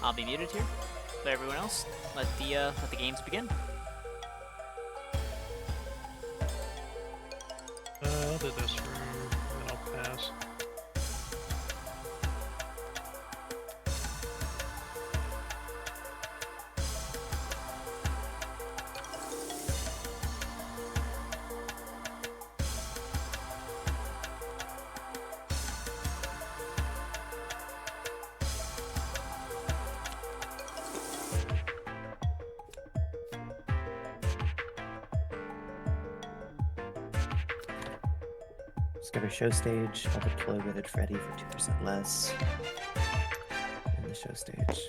I'll be muted here. But everyone else, let the games begin. I'll do this room, and I'll pass. Discover show stage. I'll deploy Withered Freddy for 2% less in the show stage.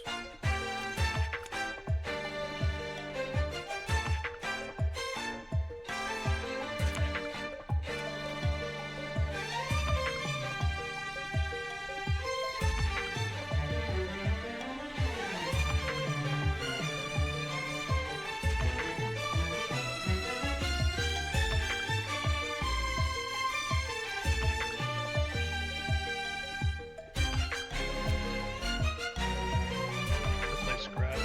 Replace grab.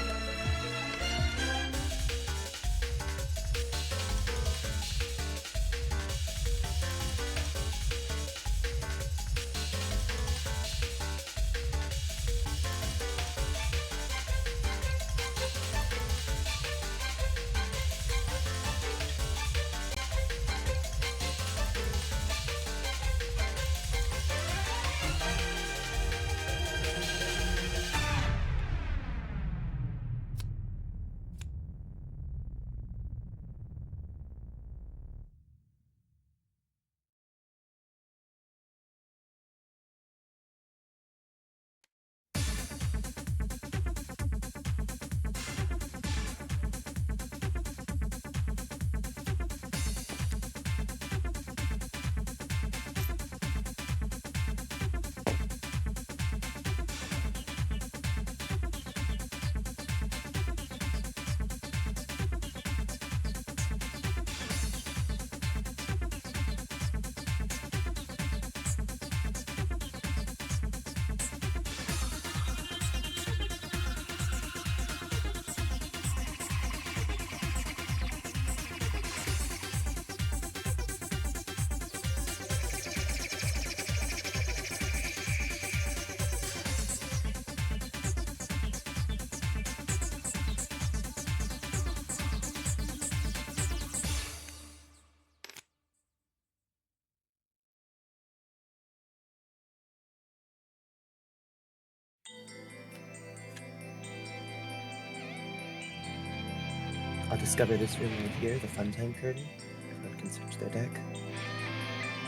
I'll discover this room right here, the fun time curtain. Everyone can search their deck.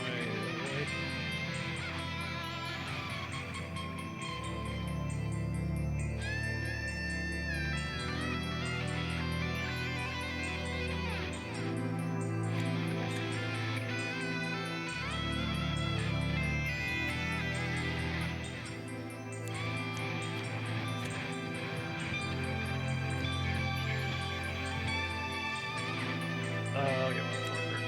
Right. I'll get one marker.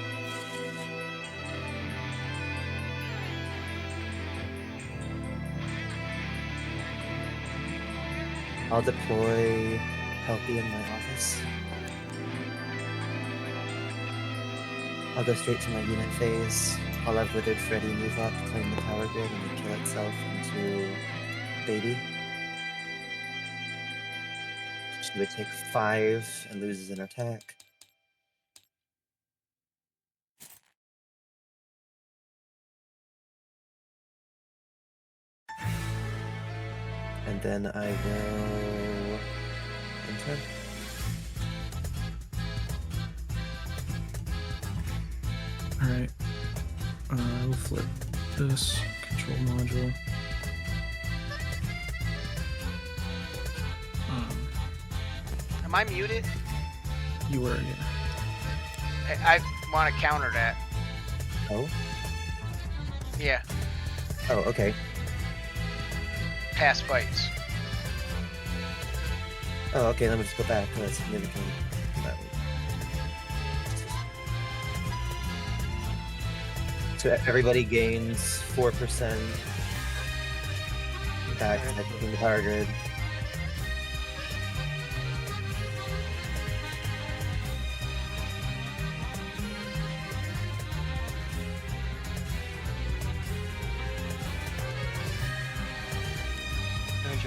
I'll deploy Healthy in my office. I'll go straight to my unit phase. I'll have Withered Freddy move up, claim the power grid, and then kill itself into Baby. She would take 5 and loses an attack. And then I will enter. Alright. We'll flip this control module. Am I muted? You were, yeah. I want to counter that. Oh? Yeah, Oh, okay. past fights. Oh, okay, let me just go back. That's significant. So everybody gains 4% back to the power grid.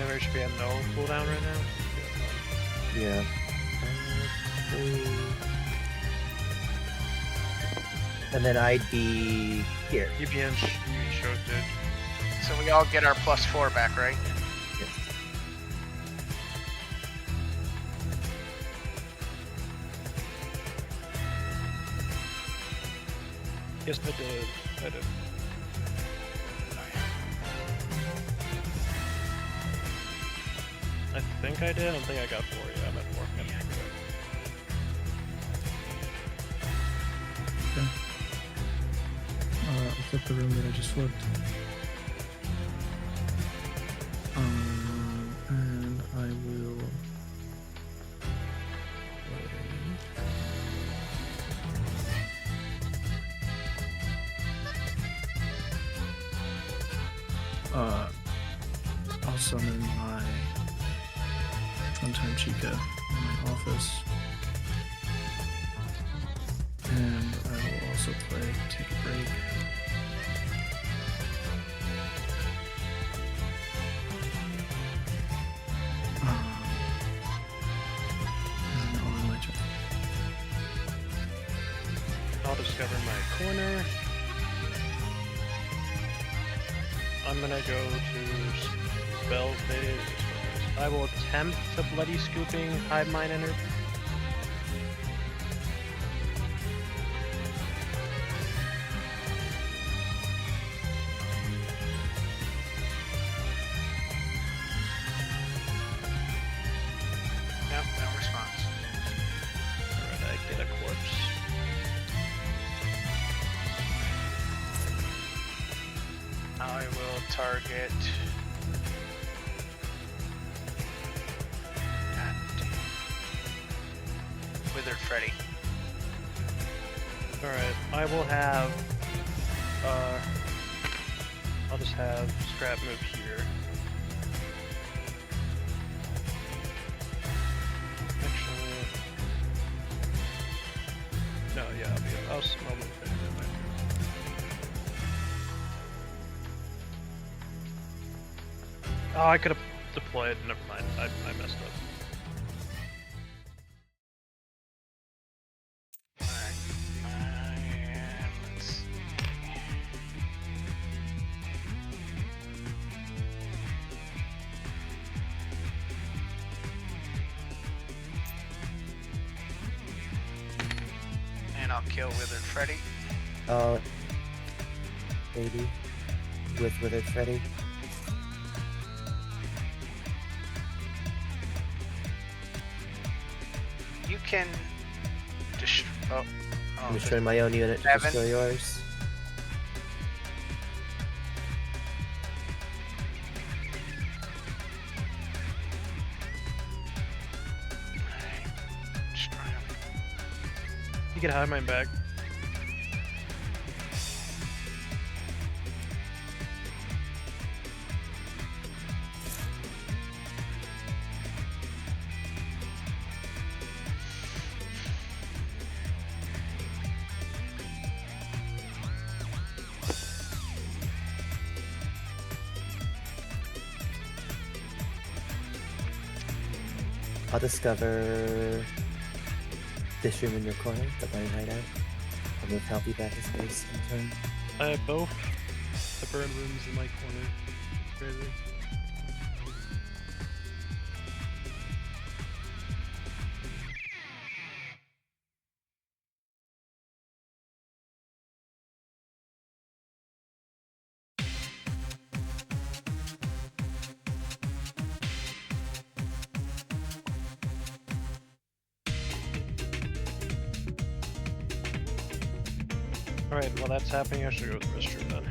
Never should be at no cooldown right now. Yeah. And then I'd be here. You be in show, dude. So we all get our +4 back, right? Yes. Yes, I did. I did. I think I did. I don't think I got 4. Yeah, I'm at 4. Yeah. Okay. I'll flip the room that I just flipped. And I will I'll summon my Funtime Chica in my office. And I will also play Take a Break. And I'll end my turn. I'll discover my corner. I'm gonna go to spell phase. I will attempt to bloody scooping hive mind energy. Nope, no response. Alright, I get a corpse. I will target. God damn. Withered Freddy. Alright, I will have, I'll just have Scrap move here. Actually, no, yeah, I'll move there. Oh, I could have deployed, never mind, I messed up. Let's see. And I'll kill Withered Freddy. Maybe. With Withered Freddy. You can oh, I'm destroying my own unit to 7. destroy yours. Destroy him. You can have mine back. I'll discover this room in your corner, the burn hideout. I'll move Healthy back to space in turn. I have both the burn rooms in my corner. Crazy. Alright, while that's happening, I should go to the restroom then.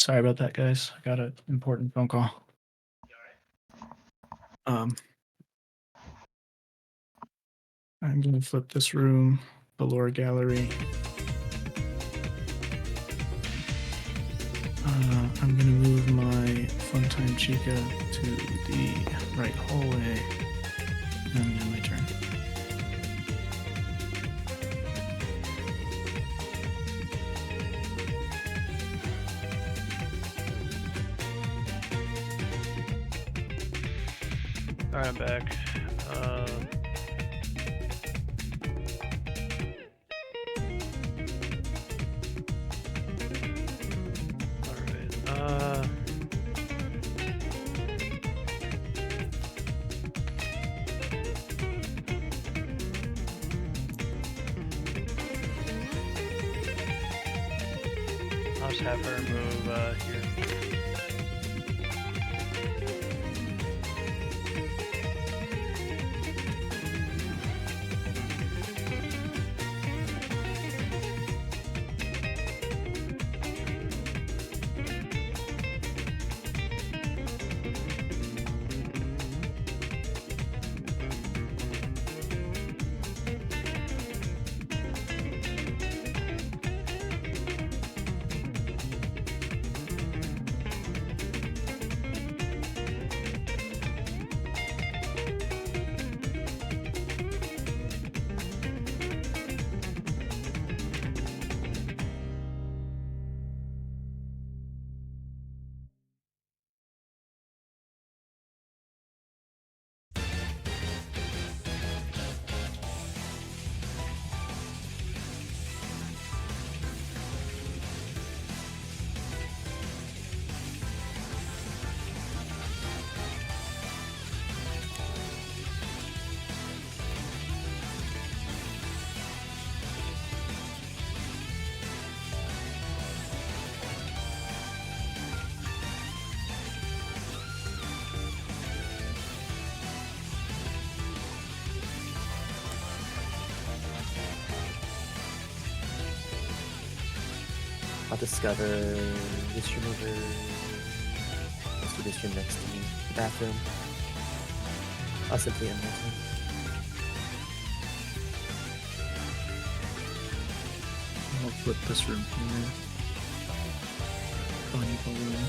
Sorry about that, guys. I got an important phone call. I'm gonna flip this room, the lore gallery. I'm gonna move my Funtime Chica to the right hallway, and then my turn. Alright, I'm back. I'll just have her move here. I'll discover this room over. Let's do this room next to me. The bathroom. I'll simply end my turn. I'll flip this room here. Bunny balloon.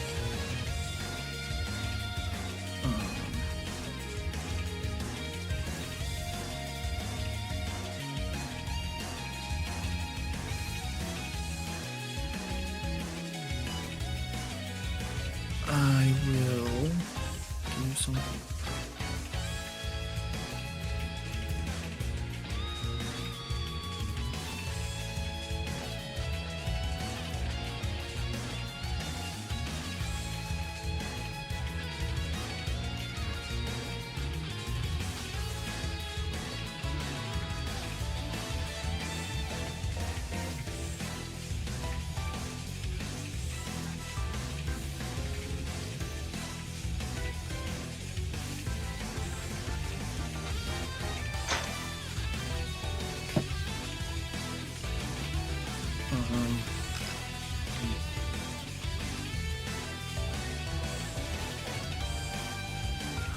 I will do something.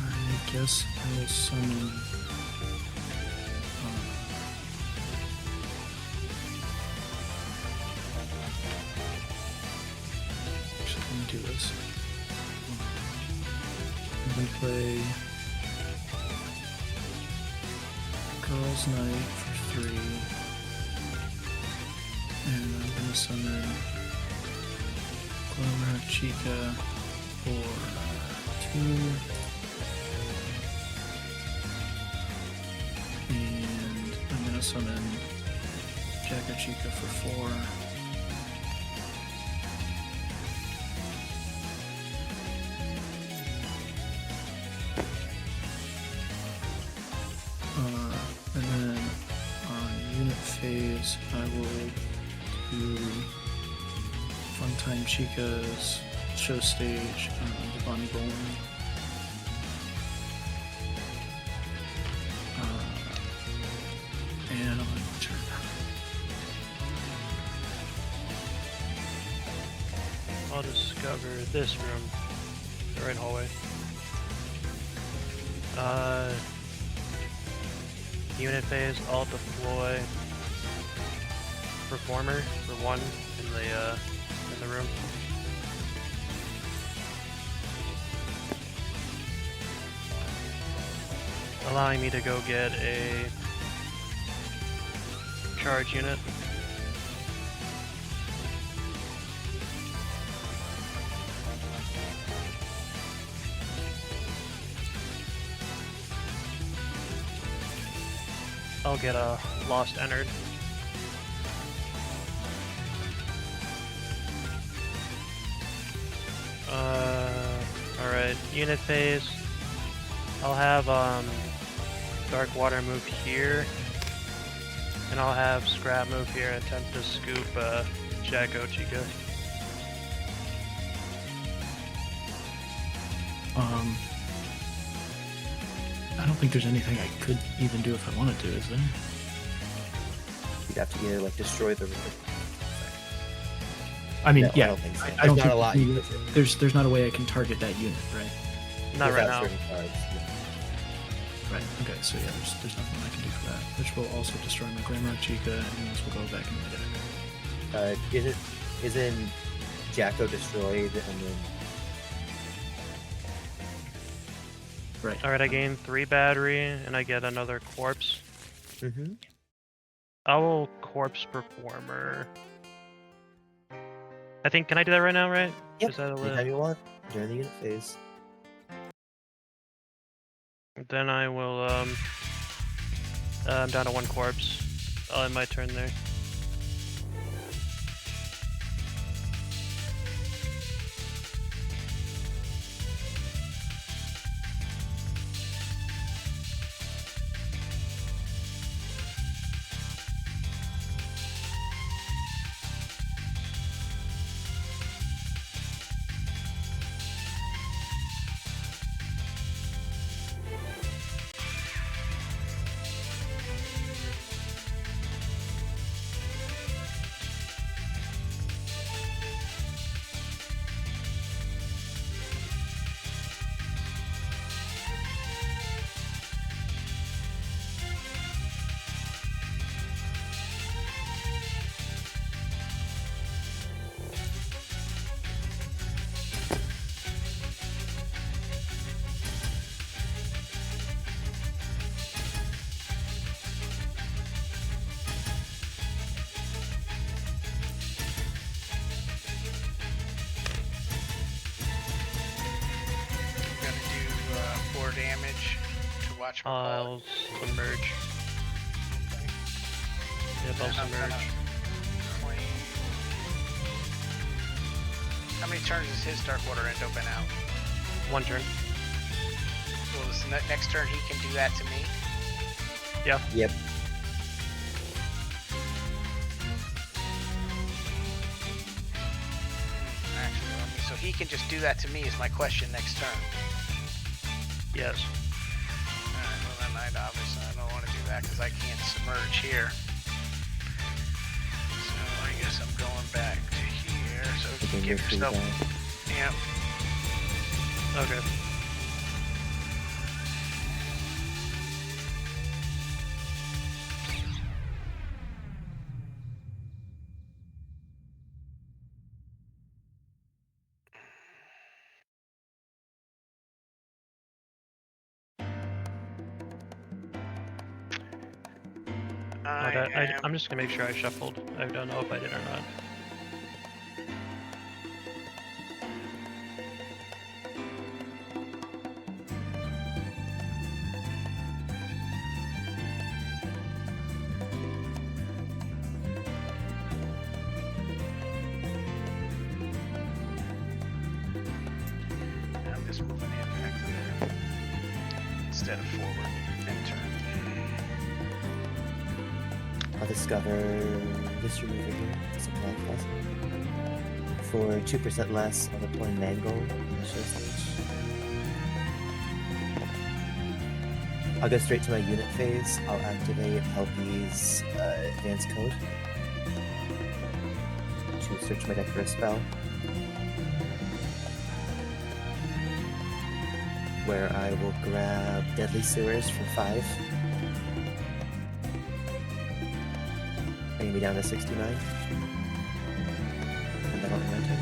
I guess I will summon. Actually, let me do this. I'm gonna play Girls' Night for 3, and I'm gonna summon Glamour Chica for 2. And I'm gonna summon Jacka Chica for 4. And then on unit phase, I will do Funtime Chica's show stage, the Bonnie Bowling. And I'll end my turn. I'll discover discover this room, the right hallway. Unit phase, I'll deploy Performer for 1 in the room. Allowing me to go get a charge unit. I'll get a lost entered. Alright, unit phase. I'll have Dark Water move here, and I'll have Scrap move here and attempt to scoop Jacko Chica. I don't think there's anything I could even do if I wanted to, is there? You'd have to either like destroy the. I mean, No, yeah. I don't think so. I There's don't not think a lot you could do. there's not a way I can target that unit, right? Not right Without now. certain cards, yeah. Right. Okay. So yeah, there's nothing I can do for that. Which will also destroy my Glamrock Chica, and this will go back into the deck. Isn't Jacko destroyed and then Right. Alright, I gain 3 battery and I get another corpse. mm-hmm. I will corpse Performer. I think, can I do that right now, right? Yep. Is that a Anytime you want during the unit phase. Then I will, I'm down to 1 corpse. I'll end my turn there. Damage to watch my I'll submerge. Yep, I'll submerge. How many turns does his Dark Water end open out? 1 turn. Well, this next turn he can do that to me. Yeah. Yep. Actually, so he can just do that to me is my question next turn. Yes. Alright, well then obviously I don't want to do that because I can't submerge here. So I guess I'm going back to here. So if you Again, give you're free yourself... back. Yep. Okay. I'm just gonna make sure I shuffled. I don't know if I did or not. I'm just moving in back to there instead of forward and turn. I'll discover this remover here. It's a black plus. For 2% less, I'll deploy Mangle on the show stage. I'll go straight to my unit phase. I'll activate Helpy's advanced code to search my deck for a spell. where I will grab Deadly Sewers for 5. Bringing me down to 69. And then on my turn.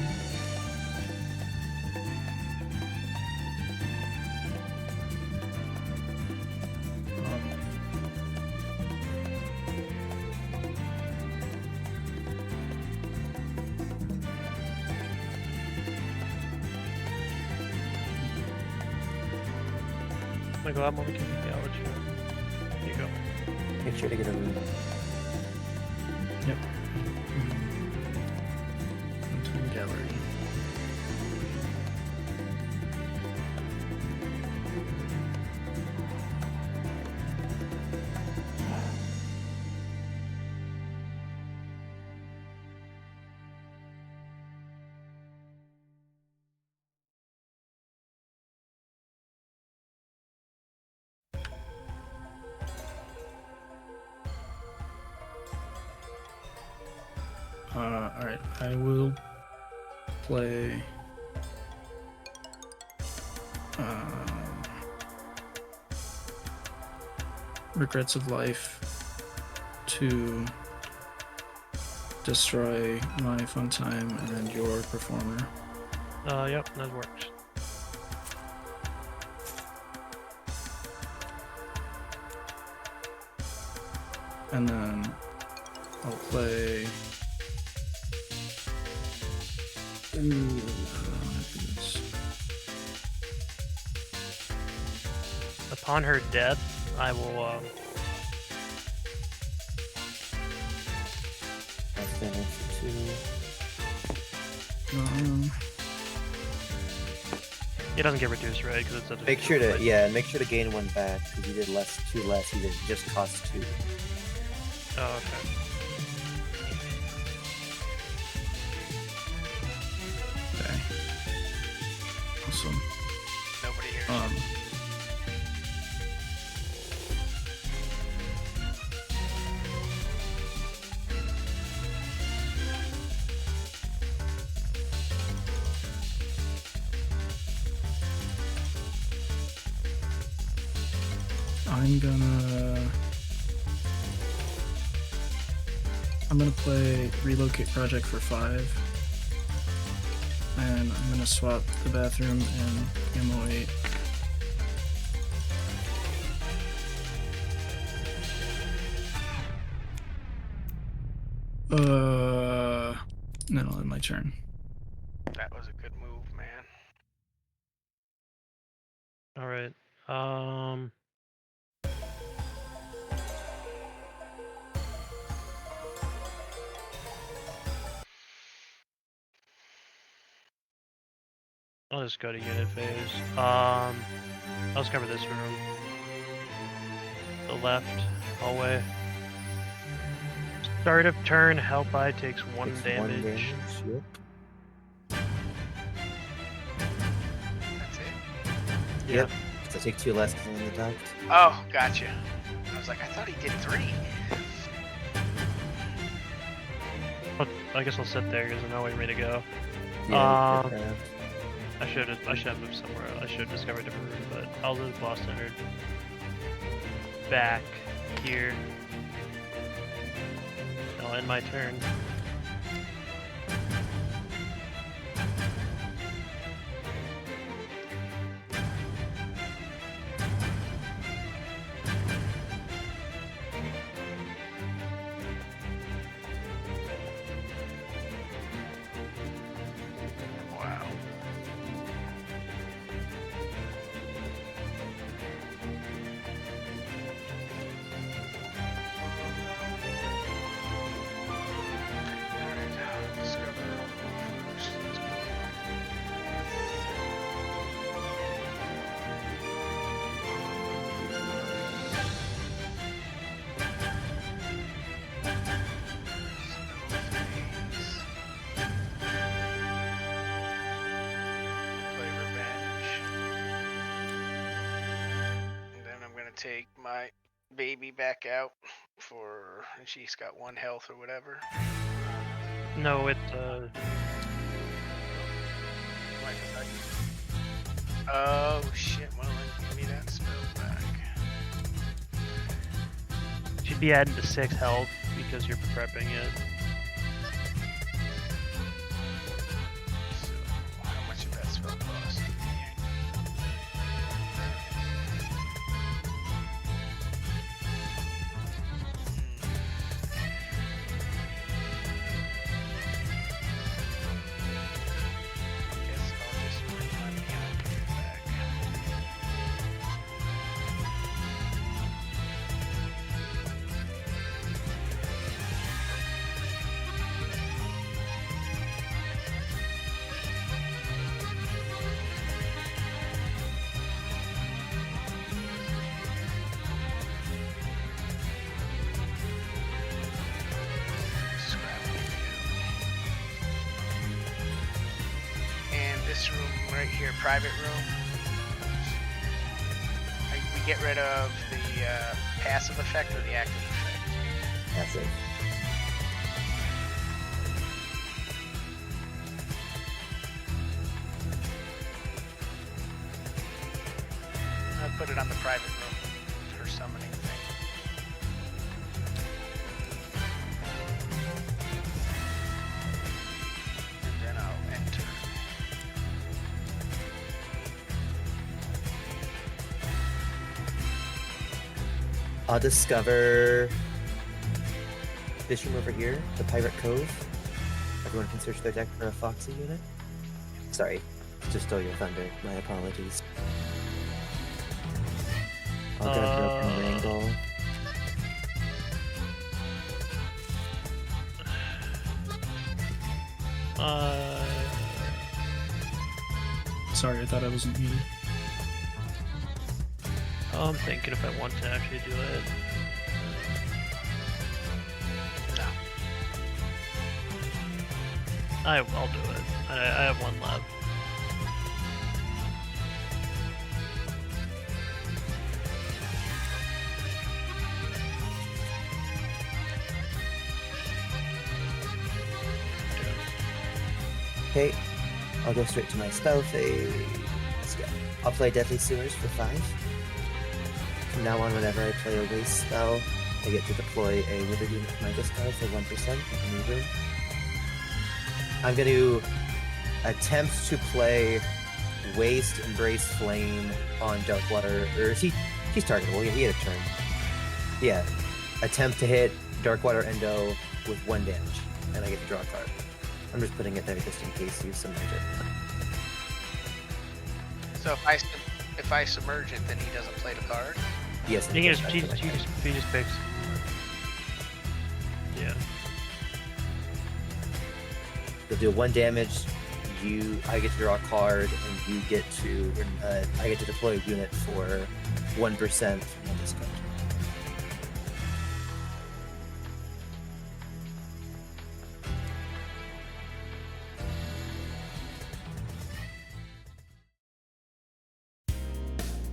I go out, Monkey? Yeah, I'll let you know. Here you go. Make sure to get a room. Yep. One-time gallery. Alright, I will play Regrets of Life to destroy my fun time and your performer. Yep, that works. And then I'll play. Ooh, Upon her death, I will, I finish 2. it doesn't get reduced, right? Because it's a Make sure to make sure to gain 1 back because you did 2 less. You did just cost 2. Oh, okay. Okay. Awesome. Nobody hears. I'm gonna play Relocate Project for 5. And I'm gonna swap the bathroom and ammo 8. And then I'll end my turn. That was a good move, man. Alright. I'll just go to unit phase. I'll just cover this room. The left hallway. Start of turn, Hellbite takes 1 damage. Yep. That's it. Yep. So take 2 less than the duct. Oh, gotcha. I was like, I thought he did 3. But I guess I'll sit there because there's no way for me to go. Yeah, I should have moved somewhere else. I should have discovered a different room, but I'll live boss centered. Back here. I'll end my turn. Wow. Alright, discover first. Let's go. Play revenge. And then I'm gonna take my baby back out for, and she's got 1 health or whatever. No, it Oh shit, well should be adding to 6 health because you're prepping it. So, how much of that spell cost? Guess I'll just bring my Beyond Blade back. Scrap it. And this room right here, private room, we get rid of the passive effect or the active effect? That's it. I'll put it on the private room for summoning thing. And then I'll enter. I'll discover this room over here, the Pirate Cove. Everyone can search their deck for a Foxy unit. Sorry, just stole your thunder. My apologies. I'll get a broken wrangle. Sorry, I thought I wasn't muted. I'm thinking if I want to actually do it. No. I'll do it. I have one left. Okay, I'll go straight to my spell phase. Let's go. I'll play Deadly Sewers for 5. From now on, whenever I play a waste spell, I get to deploy a withered unit from my discard for 1% in any room. I'm going to attempt to play Waste, Embrace Flame on Darkwater, or he's targetable, he had a turn. Yeah, attempt to hit Darkwater Endo with 1 damage, and I get to draw a card. I'm just putting it there just in case you submerge it. So if I submerge it, then he doesn't play the card? Yes, He just picks. Yeah. You'll do 1 damage. I get to draw a card, and you get to. I get to deploy a unit for 1% from this card.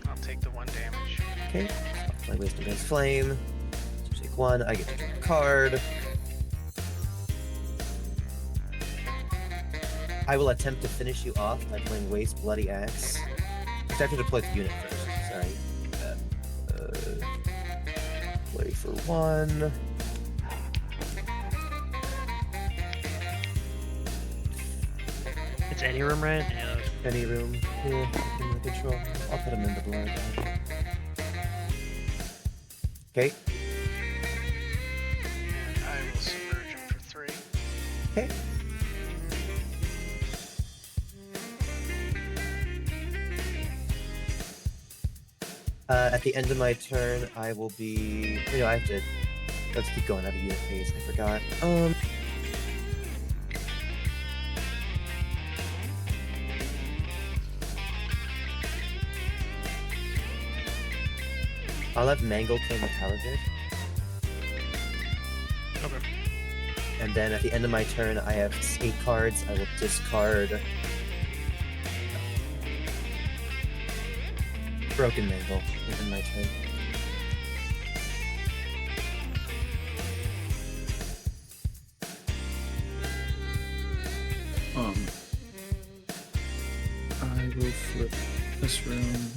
I'll take the 1 damage. Okay. I'll play Waste Against Flame. So take 1. I get to draw a card. I will attempt to finish you off by playing Waste Bloody Axe. I have to deploy the unit first. Sorry. Play for 1. It's any room, right? Yeah. Any room. Yeah, in my control. I'll put him in the blood. Okay. And I will submerge him for 3. Okay. At the end of my turn, I will be. I have to. Let's keep going. I have a unit phase. I forgot. I'll have Mangle claim the Paladin. Okay. And then at the end of my turn, I have 8 cards. I will discard Broken Mangle within my turn. I will flip this room.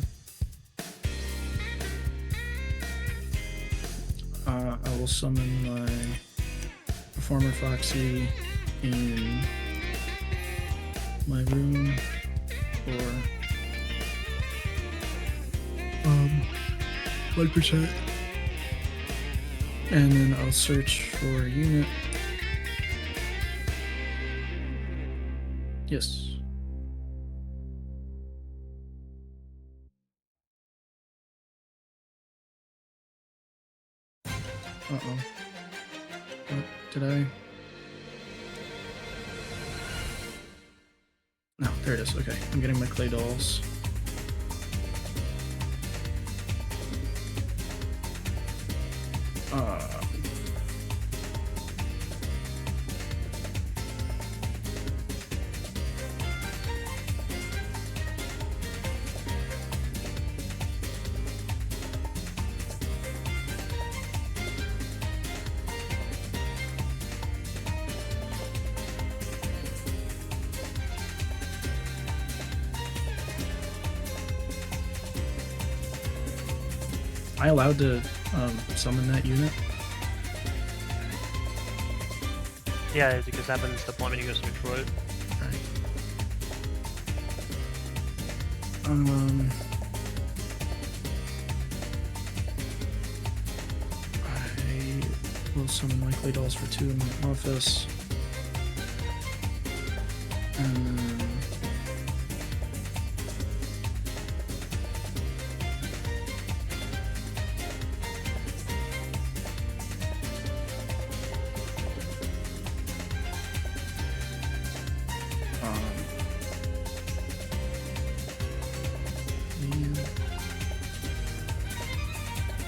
I will summon my Performer Foxy in my room for 1%. And then I'll search for a unit. Yes. Uh-oh. What did I? No, there it is. Okay, I'm getting my clay dolls. Am I allowed to summon that unit? Yeah, because that happens the moment he goes to Detroit. Right. I will summon my clay dolls for 2 in my office. And then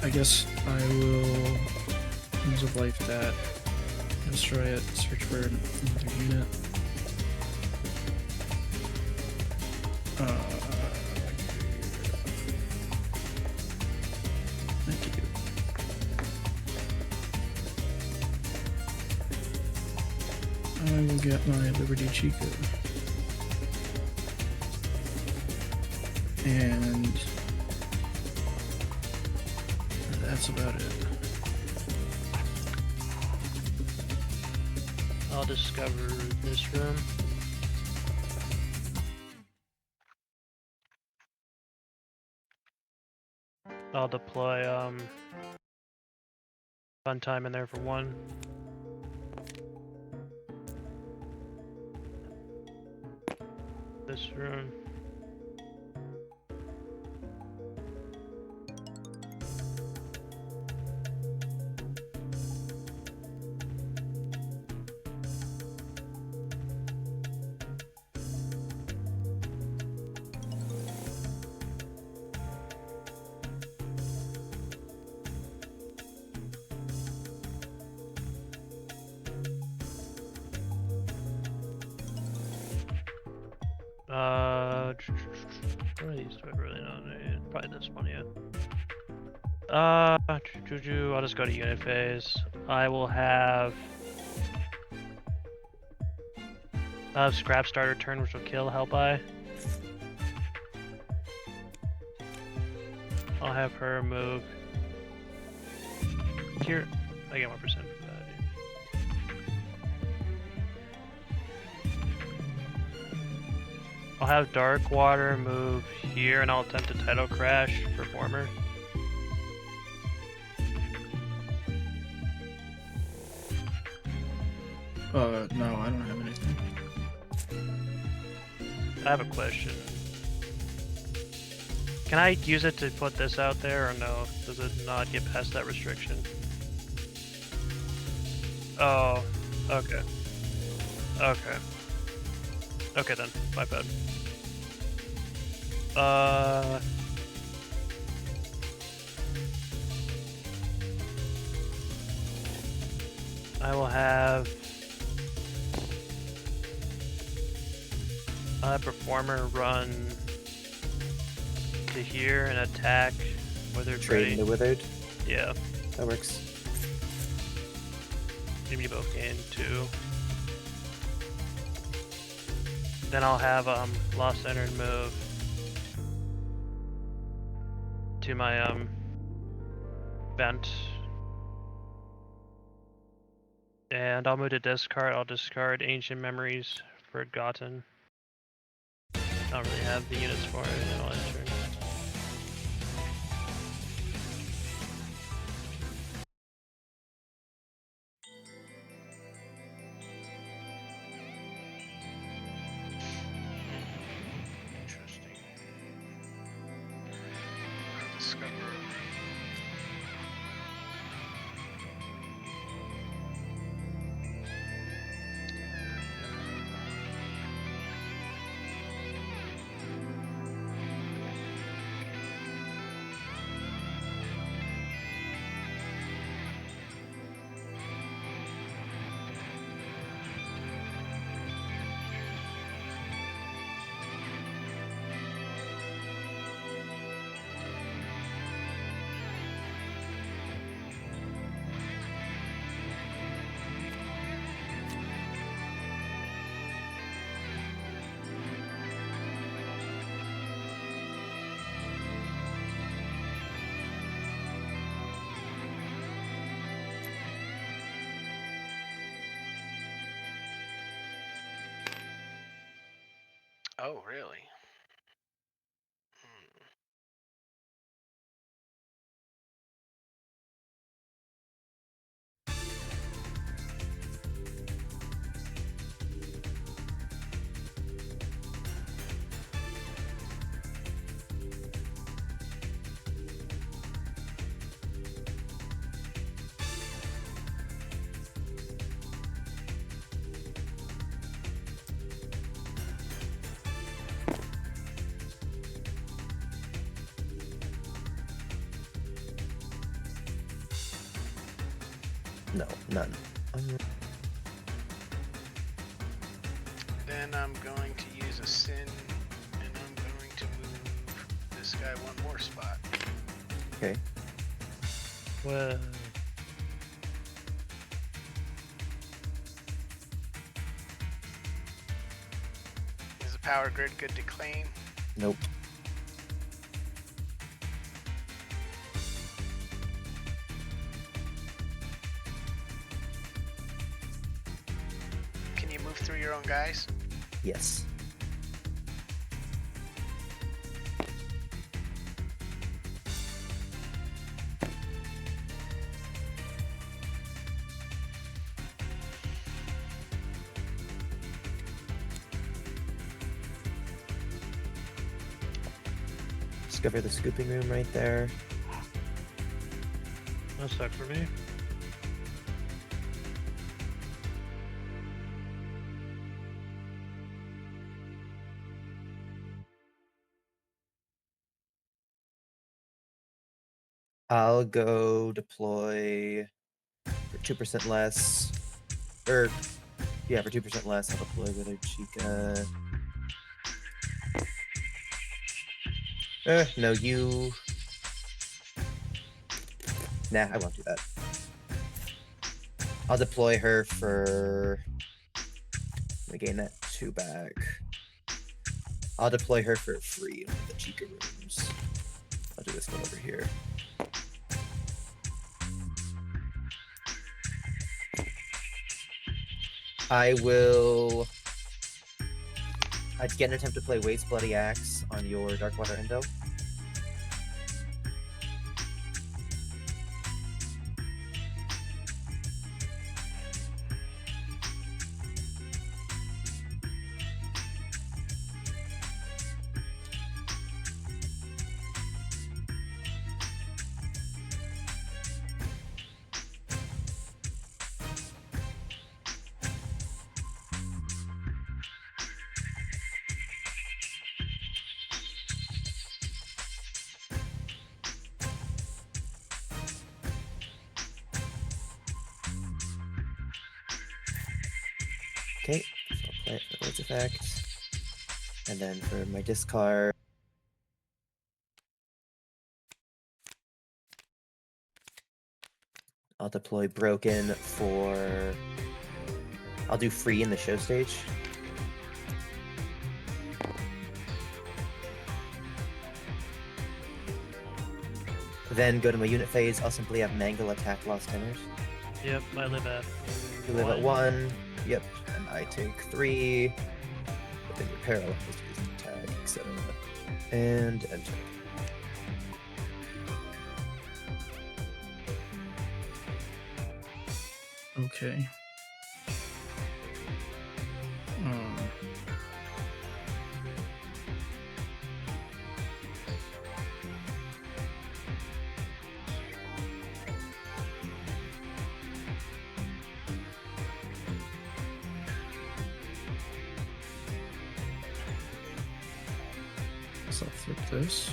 I guess I will Rooms of Life that, destroy it, search for another unit. Thank you. I will get my Liberty Chica. And that's about it. I'll discover this room. I'll deploy fun time in there for 1. This room. What are these? Do I really not need? Probably this one, yeah. I'll just go to unit phase. I will have scrap starter turn, which will kill Hellby. I'll have her move here. I get 1% for that. I'll have Dark Water move here, and I'll attempt a Tidal Crash Performer. No, I don't have anything. I have a question. Can I use it to put this out there, or no? Does it not get past that restriction? Oh, okay. Okay. Okay then, my bad. I will have a Performer run to here and attack Withered Trade ready. the Withered. Yeah. That works. Maybe you both gain 2. Then I'll have Lost Entered move to my vent. And I'll move to discard. I'll discard Ancient Memories, Forgotten. I don't really have the units for it, and I'll enter. Interesting. Discover. Oh, really? Hmm. No, none. Then I'm going to use a sin, and I'm going to move this guy one more spot. Okay. Well, Is the power grid good to claim? Nope. Can you move through your own guys? Yes. Discover the scooping room right there. that sucked for me. I'll go deploy for 2% less. Or, yeah, for 2% less, I'll deploy Withered Chica. No, you... Nah, I won't do that. I'll deploy her for... Let me gain that 2 back. I'll deploy her for free in the Chica rooms. I'll do this one over here. I will... I'd get an attempt to play Waste Bloody Axe on your Darkwater Endo. Okay, so I'll play it for Words Effect. And then for my discard, I'll deploy Broken for... I'll do free in the show stage. Then go to my unit phase, I'll simply have Mangle attack Lost Tenors. Yep, I live at. You live at 1. Yep. And I take 3. But then you're paralyzed because of attack, etc. And enter. Okay. So I'll flip this.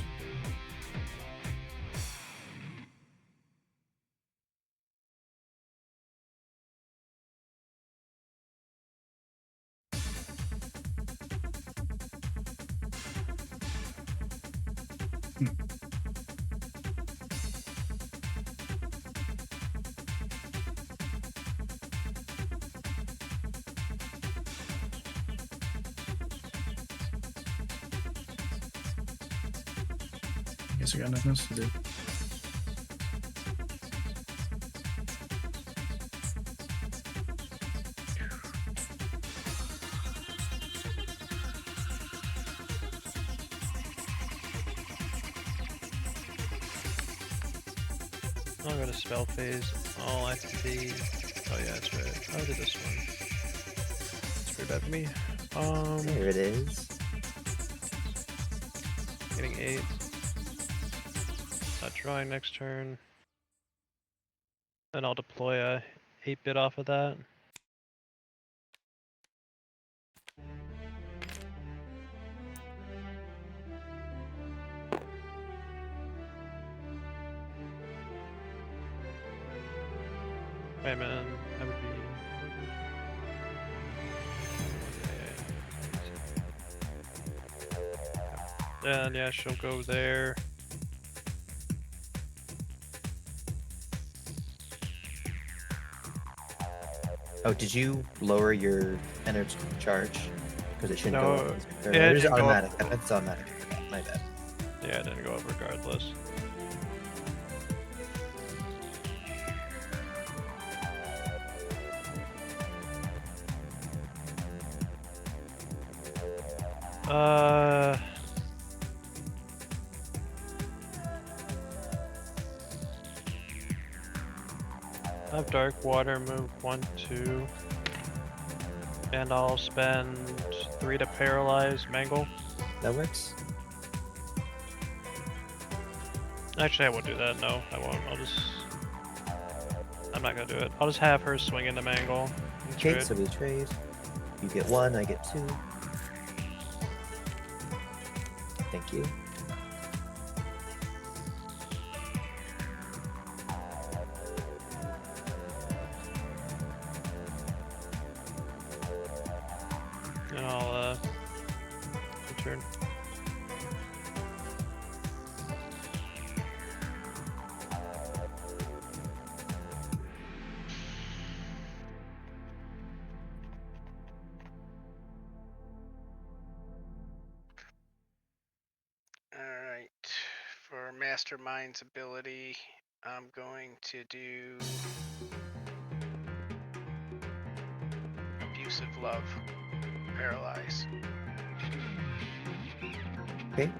I guess I got nothing else to do. I'll go to spell phase. All activity. Oh yeah, that's right. I'll do this one. It's pretty bad for me. There it is. Getting 8. Not drawing next turn. Then I'll deploy a 8-bit off of that. Wait a minute, that would be... Then yeah, she'll go there. Oh, did you lower your energy charge? Because it shouldn't No, go up. yeah, it It is didn't go up. automatic. It's automatic. I forgot. My bad. Yeah, it didn't go up regardless. Have Dark Water move 1, 2. And I'll spend 3 to paralyze Mangle. That works. Actually, I won't do that. No, I won't. I'm not gonna do it. I'll just have her swing into Mangle. Okay, so we trade. You get 1, I get 2. Thank you. And I'll return. Alright. For Mastermind's ability, I'm going to do Abusive Love. Paralyze. Okay. And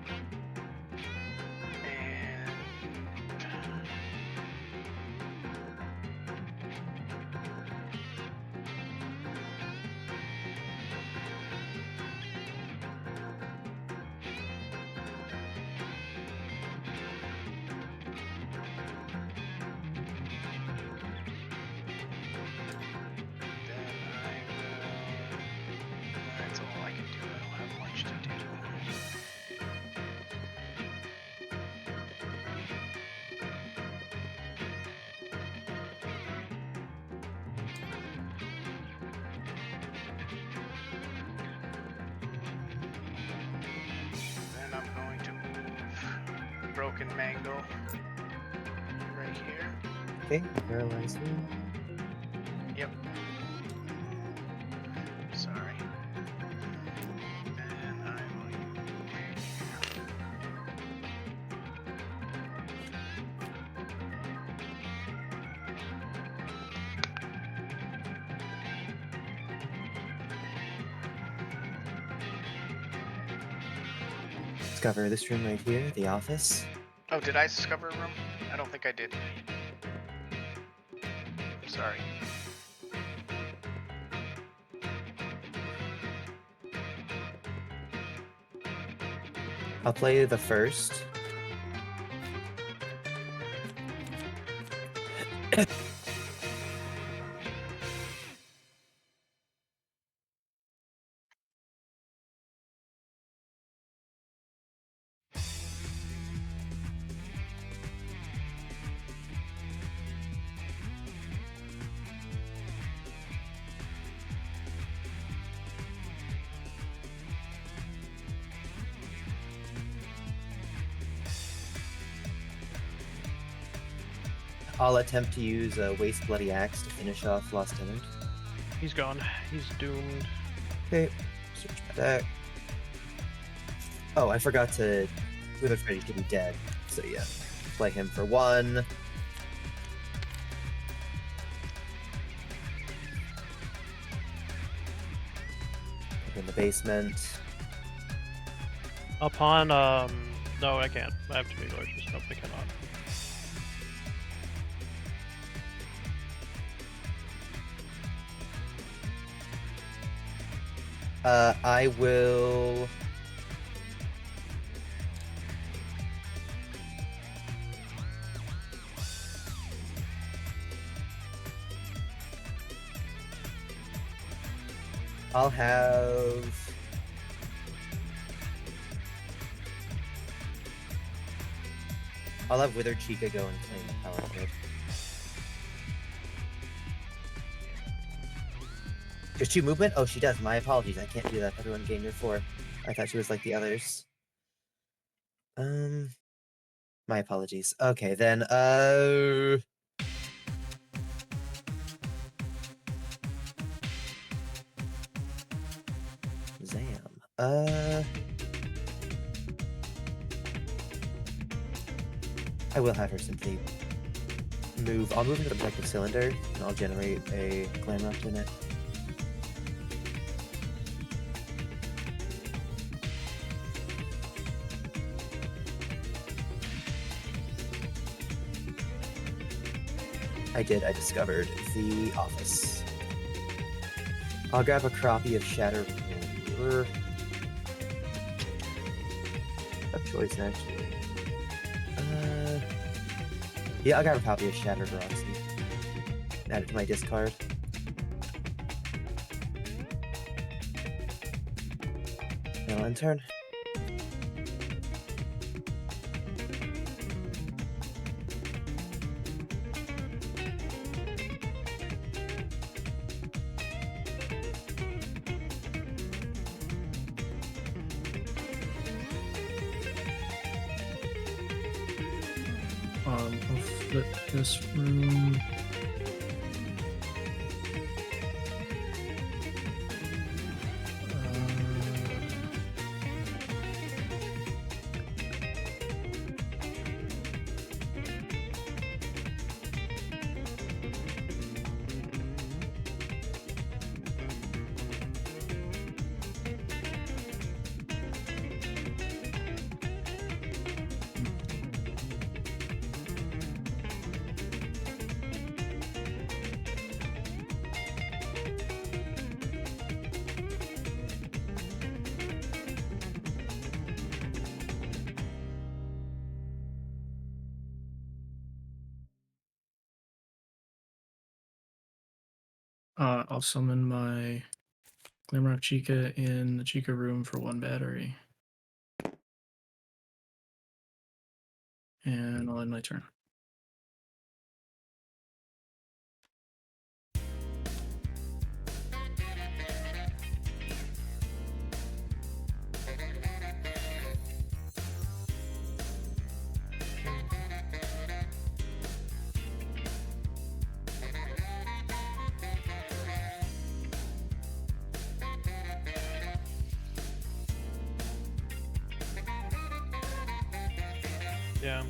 that's all I can do. I don't have much to do. Then I'm going to move Broken Mango right here. Okay, paralyze him. Yep. Sorry. And I will Discover this room right here, the office. Oh, did I discover a room? I don't think I did. Sorry. I'll play the first. I'll attempt to use a Waste Bloody Axe to finish off Lost Tenant. He's gone. He's doomed. Okay, search my deck. Oh, I forgot to... Wither Freddy should be dead. So yeah, play him for 1. Up in the basement. Upon, no, I can't. I have too many lurches. Nope, I cannot. I will... I'll have... Wither Chica go and claim the power grid. Does she movement? Oh, she does. My apologies. I can't do that. Everyone gain your 4. I thought she was like the others. My apologies. Okay, then, Zam. I will have her simply move. I'll move into the protective cylinder, and I'll generate a Glamrock unit. I did. I discovered the office. I'll grab a copy of Shatter. Tough choice, actually. Yeah, I'll grab a copy of Shattered Roxy. Add it to my discard. Now end turn. I'll flip this room. I'll summon my Glamrock Chica in the Chica room for 1 battery. And I'll end my turn. Yeah.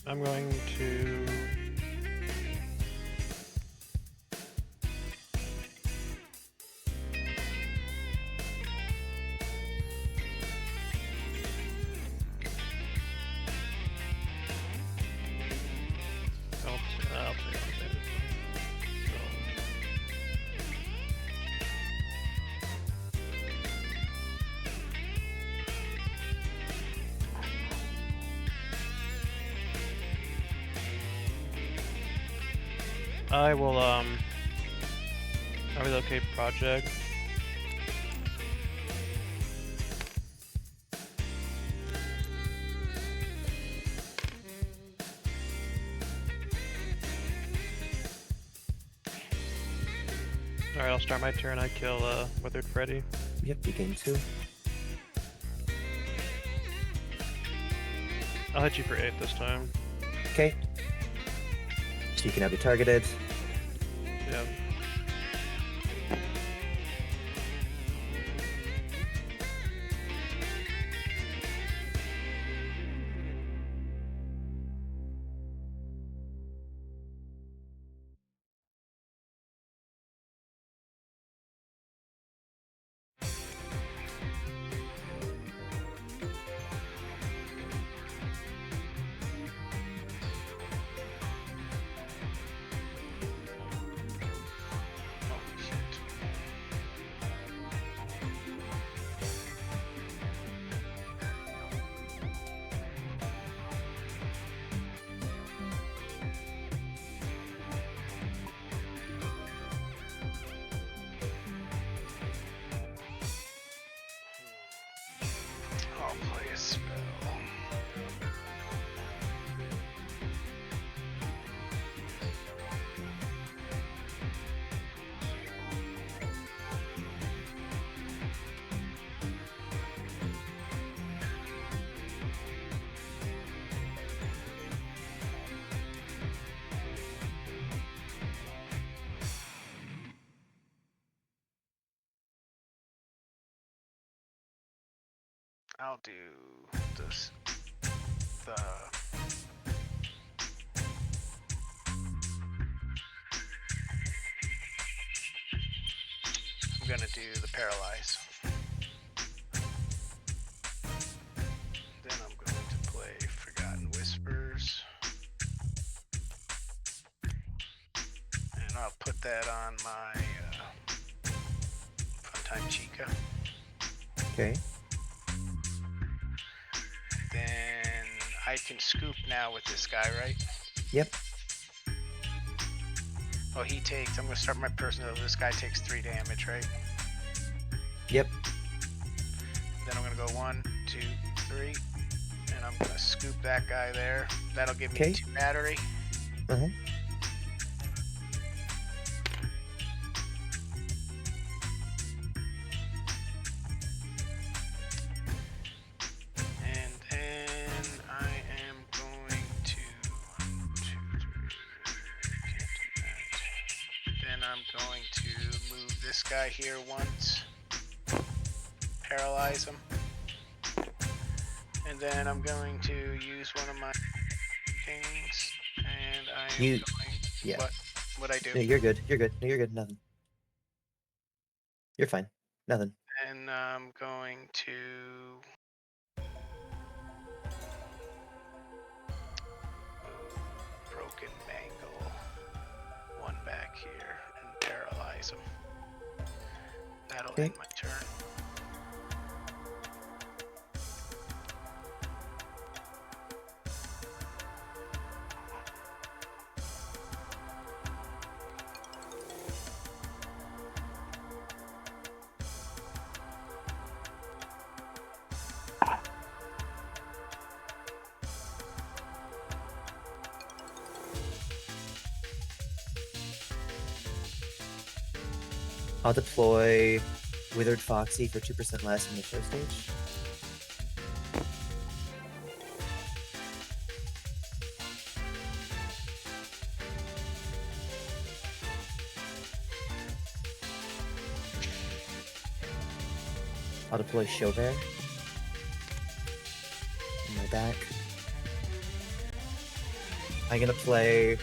I'm going to... I'll take it. I will, I'll relocate project. Alright, I'll start my turn. I kill, Withered Freddy. Yep, you gain 2. I'll hit you for 8 this time. Okay. So you can now be targeted. Yep. Holy shit. I'll play a spell. I'll do this. I'm gonna do the paralyze. Then I'm going to play Forgotten Whispers. And I'll put that on my Funtime Chica. Okay. Then I can scoop now with this guy, right? Yep. Oh, he takes, I'm gonna start my personal. This guy takes 3 damage, right? Yep. Then I'm gonna go 1, 2, 3. And I'm gonna scoop that guy there. That'll give me Okay. 2 battery. Uh-huh. And then I am going to 1, 2, 3. Can't do that. Then I'm going to move this guy here once. Paralyze him. And then I'm going to use one of my things. And I am You- going. yeah. What I do? No, you're good. You're good. No, you're good. Nothing. You're fine. Nothing. And I'm going to broken mangle 1 back here and paralyze him. That'll Okay. end my turn. I'll deploy Withered Foxy for 2% less in the show stage. I'll deploy Chauvin in my back. I'm gonna play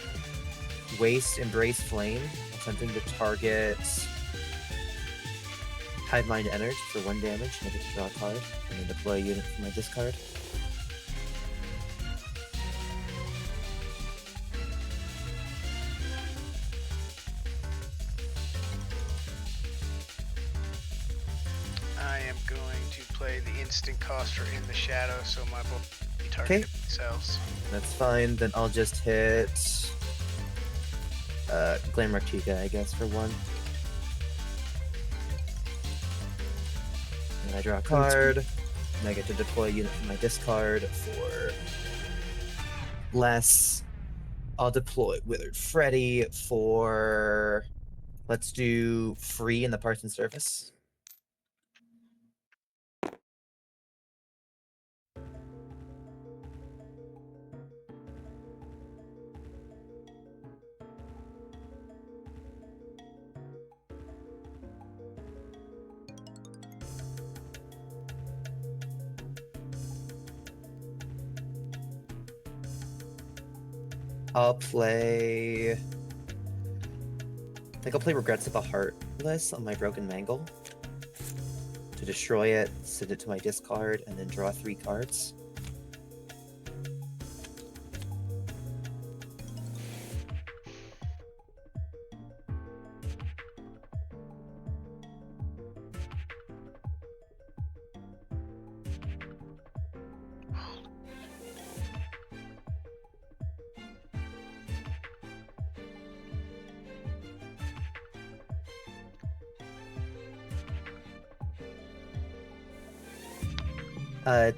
Waste Embrace Flame, attempting to target Hive Mind Energy for 1 damage, and I get to draw a card, and then deploy a unit from my discard. I am going to play the instant cost for In the Shadow, so my book be targeted themselves. That's fine, then I'll just hit Glamour Chica, I guess, for 1. And I draw a card, and I get to deploy a unit from my discard for less. I'll deploy Withered Freddy for, let's do free in the parts and surface. I'll play. I think I'll play Regrets of the Heartless on my Broken Mangle to destroy it, send it to my discard, and then draw 3 cards.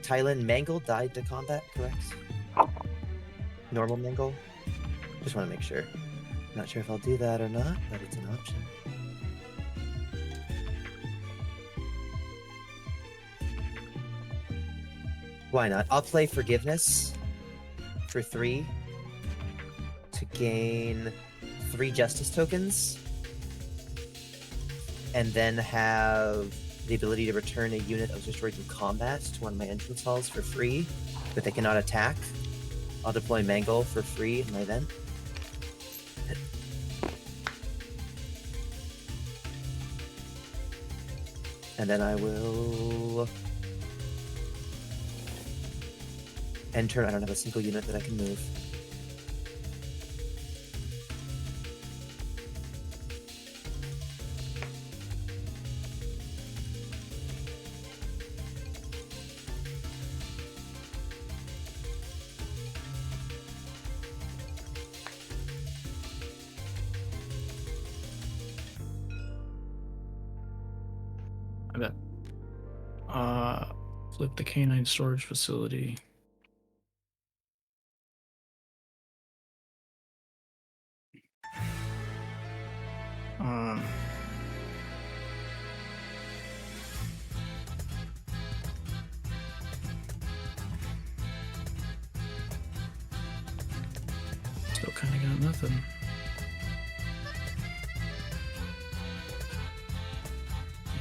Tylan, Mangle died to combat, correct? Normal Mangle? Just want to make sure. Not sure if I'll do that or not, but it's an option. Why not? I'll play Forgiveness for 3 to gain 3 Justice tokens, and then have the ability to return a unit that was destroyed through combat to one of my entrance halls for free, but they cannot attack. I'll deploy Mangle for free in my event. And then I will end turn. I don't have a single unit that I can move. I bet. Flip the canine storage facility. Still kind of got nothing.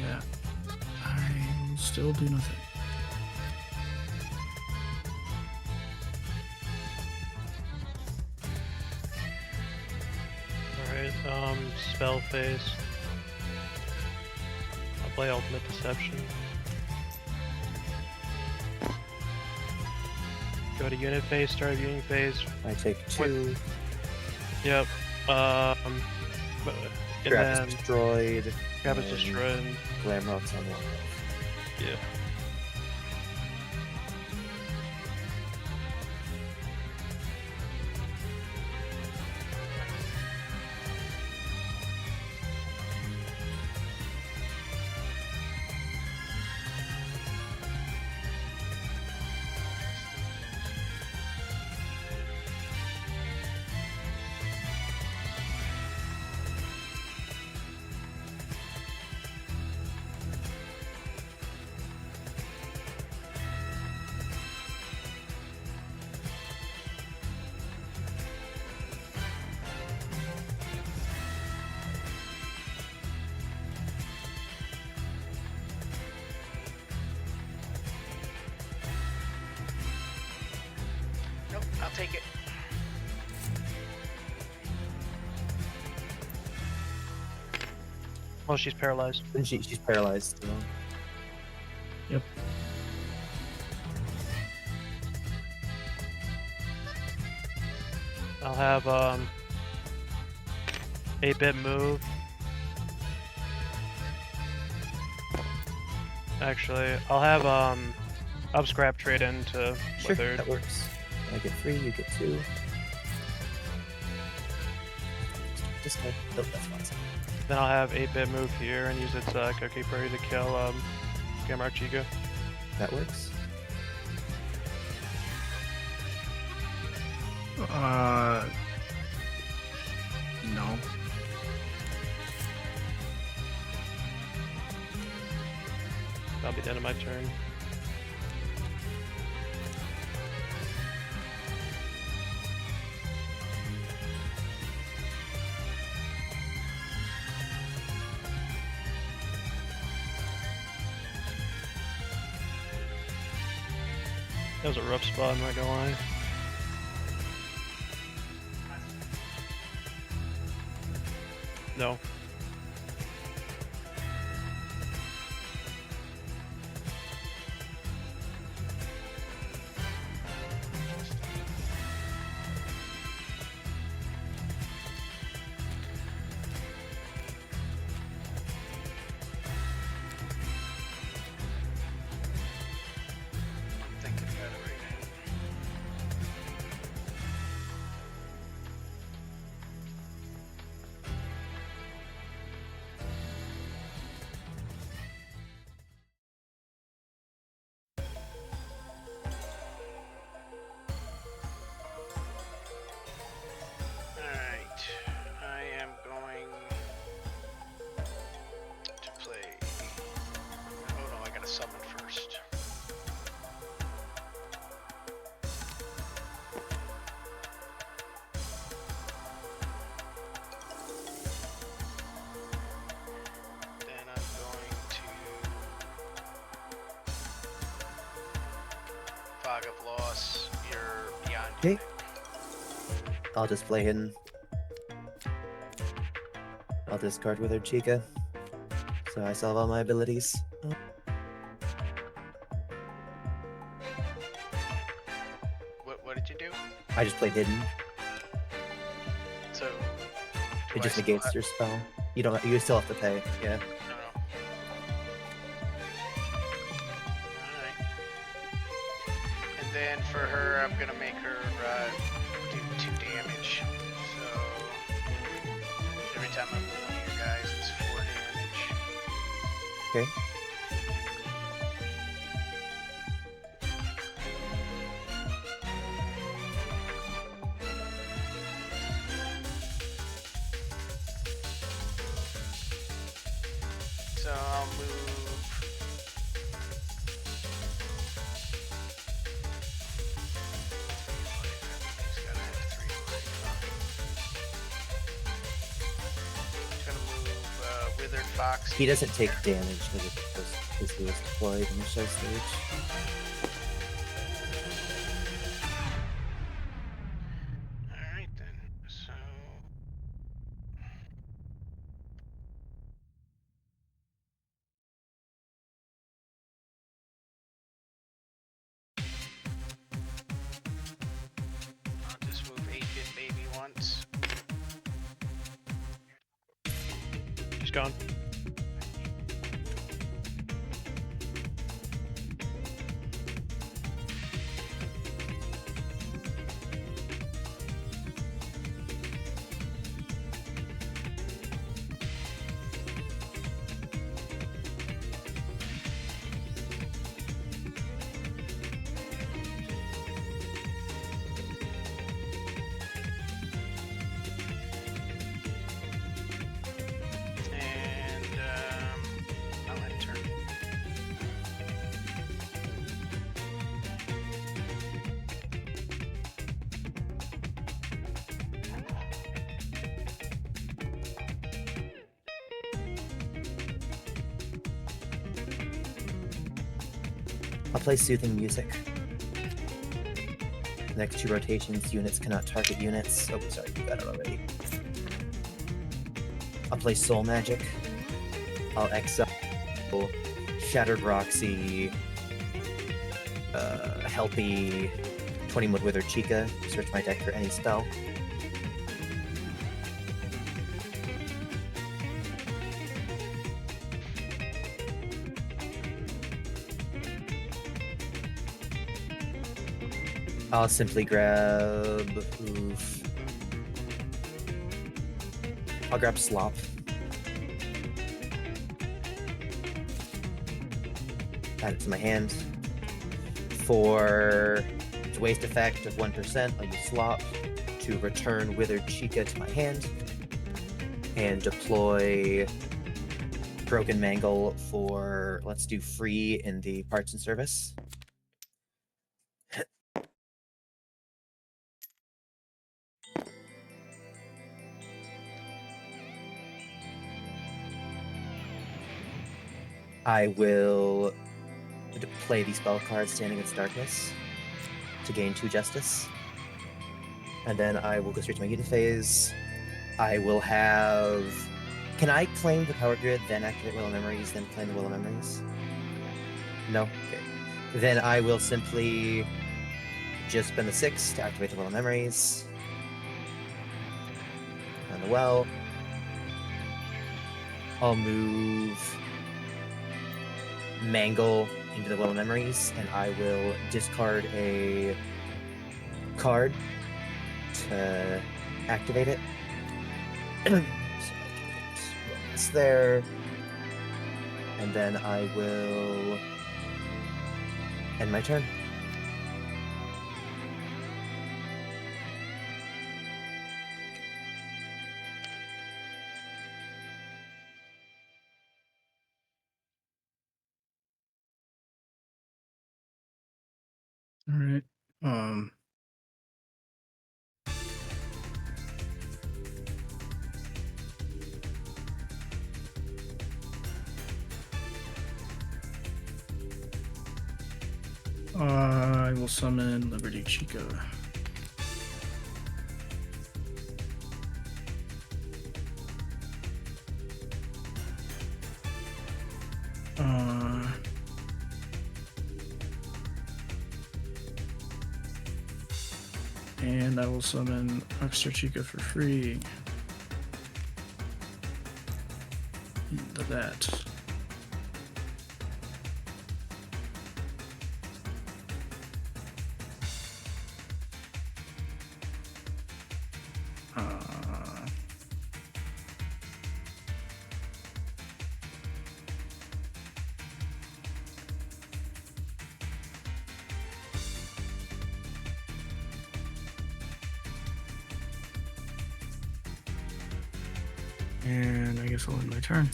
Yeah, I still do nothing. Alright, spell phase. I'll play Ultimate Deception. Go to unit phase, start unit phase. I take 2. Yep. And Trap then is destroyed. Trap is and destroyed. Glamrock's on 1. Yeah. Nope, I'll take it. Well, she's paralyzed. And she's paralyzed. So. Yep. I'll have 8-bit move. Actually, I'll have scrap trade into Sure, withered. that works. I get 3, you get 2. Discard. Nope, that's fine. Then I'll have 8-bit move here and use its Cookie Prairie to kill Gamma Chica. That works. No. That'll be the end of my turn. That was a rough spot, I'm not gonna lie. No. I'm thinking about it right now. Alright, I am going to play. Oh no, I gotta summon first. Then I'm going to Fog of Loss. You're beyond Okay. unit. I'll just play hidden. I'll discard Withered Chica. So I still have all my abilities. What did you do? I just played hidden. So It do just I still negates your spell. You don't. You still have to pay. Yeah. No. Alright. And then for her, I'm gonna make her do 2 damage. So every time I move one of your guys, it's 4 damage. Okay. So I'll move. He's gotta have 3 life. He's gonna move Withered Fox. He doesn't take damage because he was deployed in the show stage. Alright then. So I'll just move 8-bit baby once. She's gone. And I'll end turn. I'll play Soothing Music. Next 2 rotations, units cannot target units. Oh, sorry, you got it already. I'll play Soul Magic. I'll exile Shattered Roxy, Helpy, 20 Wood Wither Chica, search my deck for any spell. I'll simply grab... Oof. I'll grab Slop. Add it to my hand. For its waste effect of 1%, I'll use Slop to return Withered Chica to my hand. And deploy Broken Mangle for, let's do free in the parts and service. I will play the spell card Standing Against Darkness to gain 2 Justice. And then I will go straight to my unit phase. I will have... Can I claim the Power Grid, then activate Will of Memories, then claim the Will of Memories? No? Okay. Then I will simply just spend the 6 to activate the Will of Memories. And the well. I'll move Mangle into the Will of Memories, and I will discard a card to activate it. So I can get this there. And then I will end my turn. All right. I will summon Liberty Chica. And I will summon Rockstar Chica for free. Into that. And I guess I'll end my turn.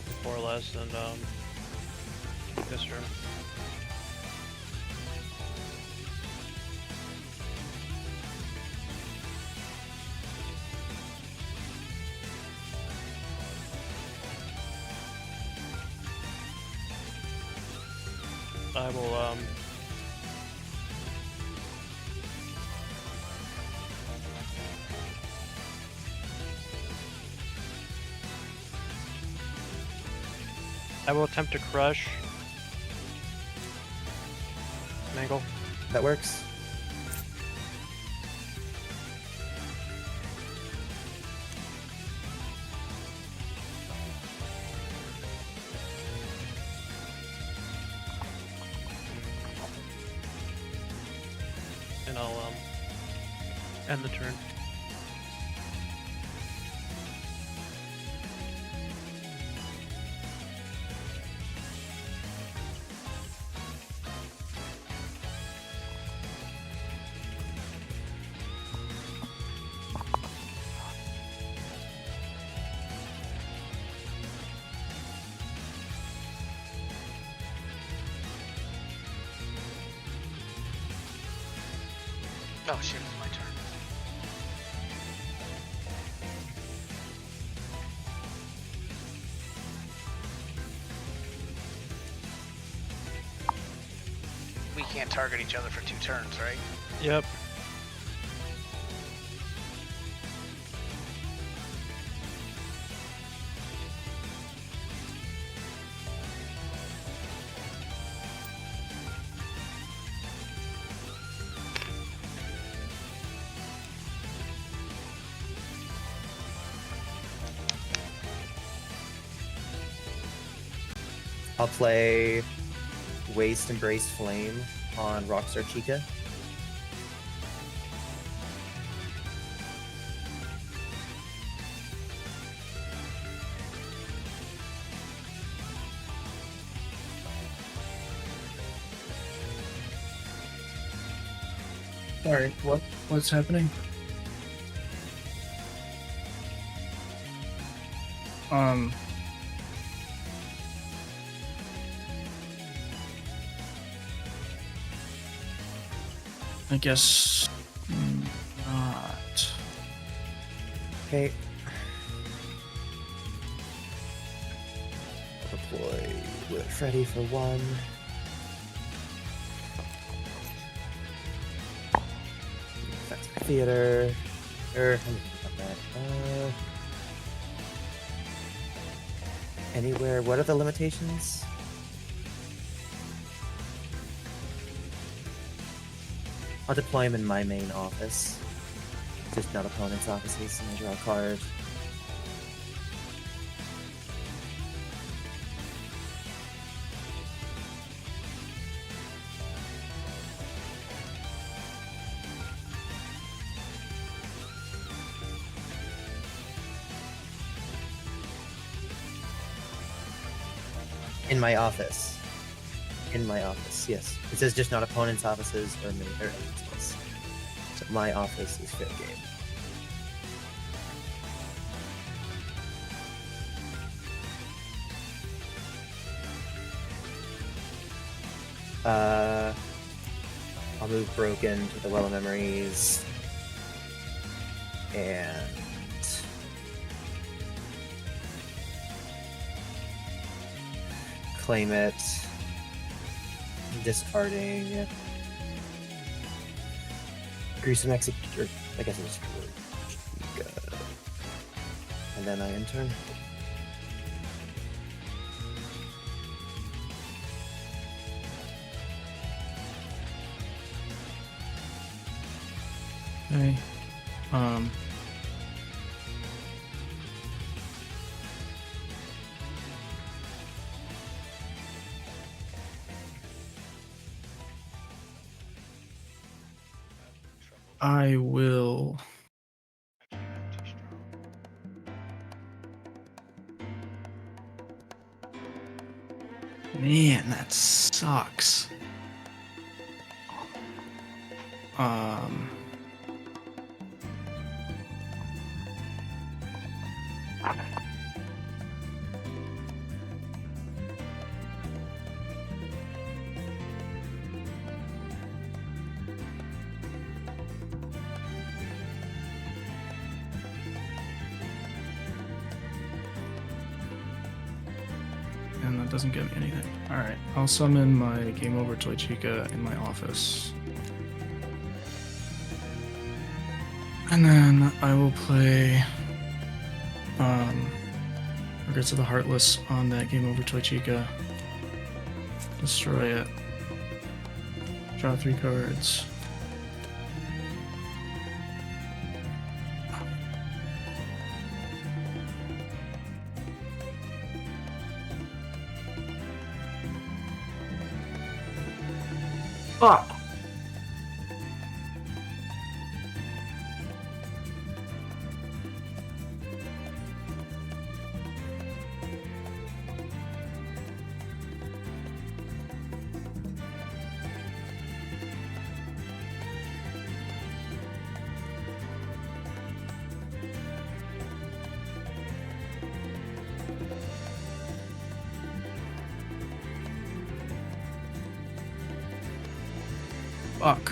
Before less than this room. I will attempt to crush Mangle. That works. And I'll end the turn. Oh shit, it's my turn. We can't target each other for 2 turns, right? Yep. I'll play Waste Embrace Flame on Rockstar Chica. Sorry, what's happening? I guess not. Okay. I'll deploy with Freddy for 1. That's theater. Let me think about that. Anywhere. What are the limitations? I'll deploy him in my main office. Just not opponent's offices, and I draw a card. In my office. In my office, yes. It says just not opponent's offices or mini or office. So my office is fair game. I'll move Broken to the Well of Memories. And claim it. Discarding Gruesome Executor. I guess it was and then I intern. Okay. I will. Man, that sucks. And that doesn't get me anything. Alright, I'll summon my Game Over Toy Chica in my office. And then I will play Regrets of the Heartless on that Game Over Toy Chica. Destroy it. Draw 3 cards. Fuck! Fuck.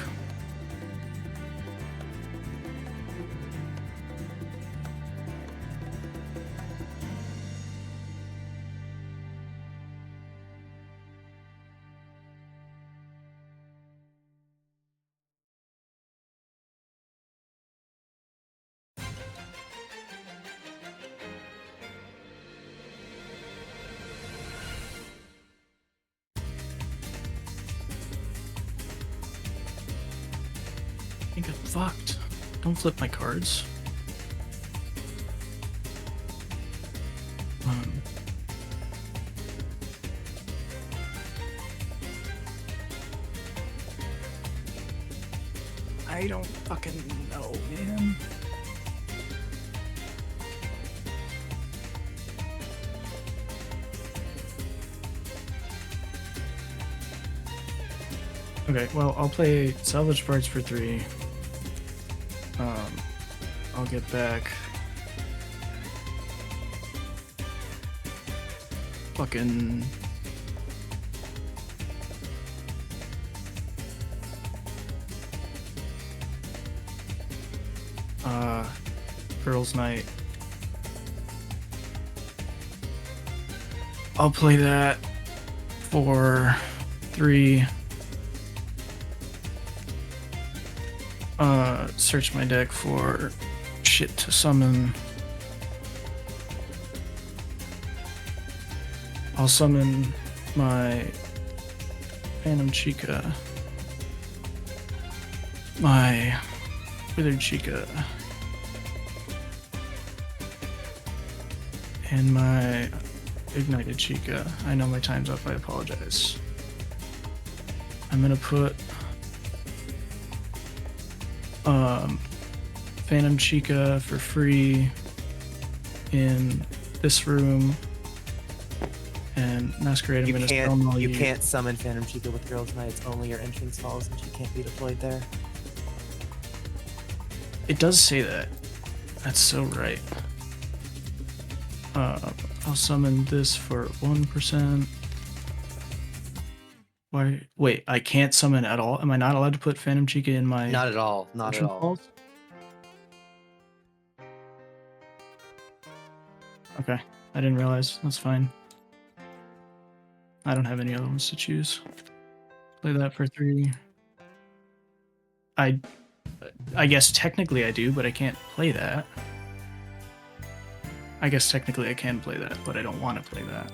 think I'm fucked. Don't flip my cards. I don't fucking know, man. Okay, well, I'll play salvage parts for 3. I'll get back fucking Girls Night. I'll play that for 3. Search my deck for shit to summon. I'll summon my Phantom Chica, my Withered Chica, and my Ignited Chica. I know my time's up, I apologize. I'm gonna put Phantom Chica for free in this room, and Masquerade I'm gonna summon you can't summon Phantom Chica with Girls Night. It's only your entrance falls, and she can't be deployed there. It does say that. That's so right. I'll summon this for 1%. Why? Wait, I can't summon at all? Am I not allowed to put Phantom Chica in my... Not at all. Not at all. Falls? Okay, I didn't realize. That's fine. I don't have any other ones to choose. Play that for 3. I guess technically I do, but I can't play that. I guess technically I can play that, but I don't want to play that.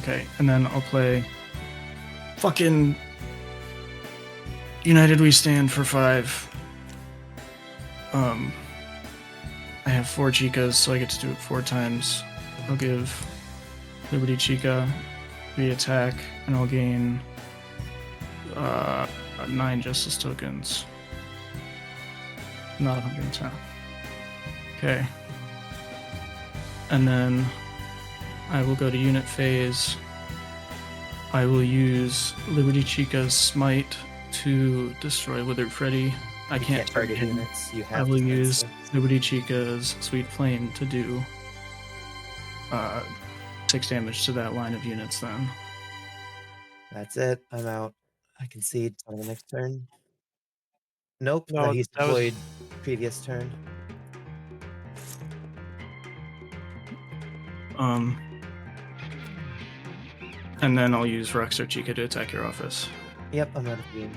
Okay, and then I'll play fucking United We Stand for 5. I have 4 Chicas, so I get to do it 4 times. I'll give Liberty Chica 3 attack, and I'll gain 9 Justice tokens. Not 110. Okay. And then I will go to unit phase. I will use Liberty Chica's Smite to destroy Withered Freddy. I can't target him. Units. You I have will to use cancel. Liberty Chica's Sweet Flame to do 6 damage to that line of units then. That's it. I'm out. I concede on the next turn. Nope. No, He's that was- deployed previous turn. And then I'll use Rex or Chica to attack your office. Yep, I'm out of game.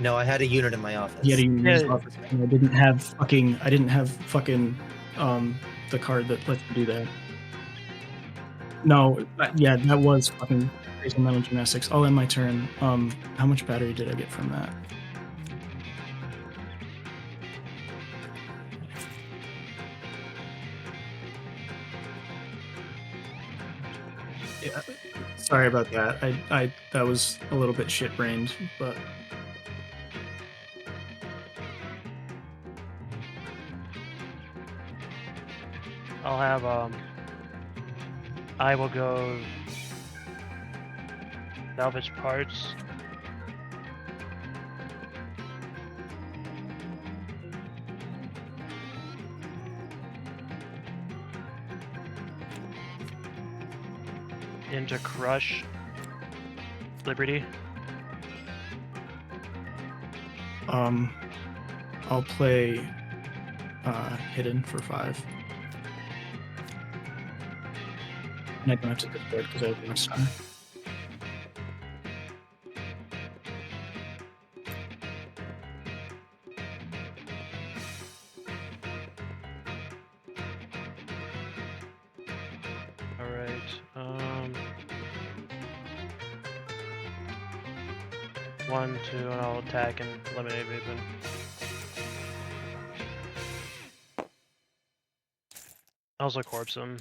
No, I had a unit in my office. Yeah, in his Yeah. office. And I didn't have fucking the card that lets you do that. No, yeah, that was fucking crazy mental gymnastics. I'll end my turn. How much battery did I get from that? Yeah, sorry about that. I that was a little bit shit-brained, but I'll have I will go salvage parts. Into crush Liberty. I'll play Hidden for 5. And I don't have to Discord because I have Rockstar. Alright, 1, 2, and I'll attack and eliminate Vapin. I also corpse him.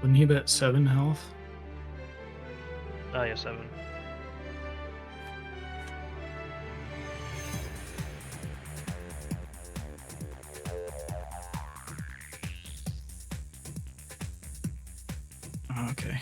Wouldn't he be at 7 health? Oh yeah, 7. Okay.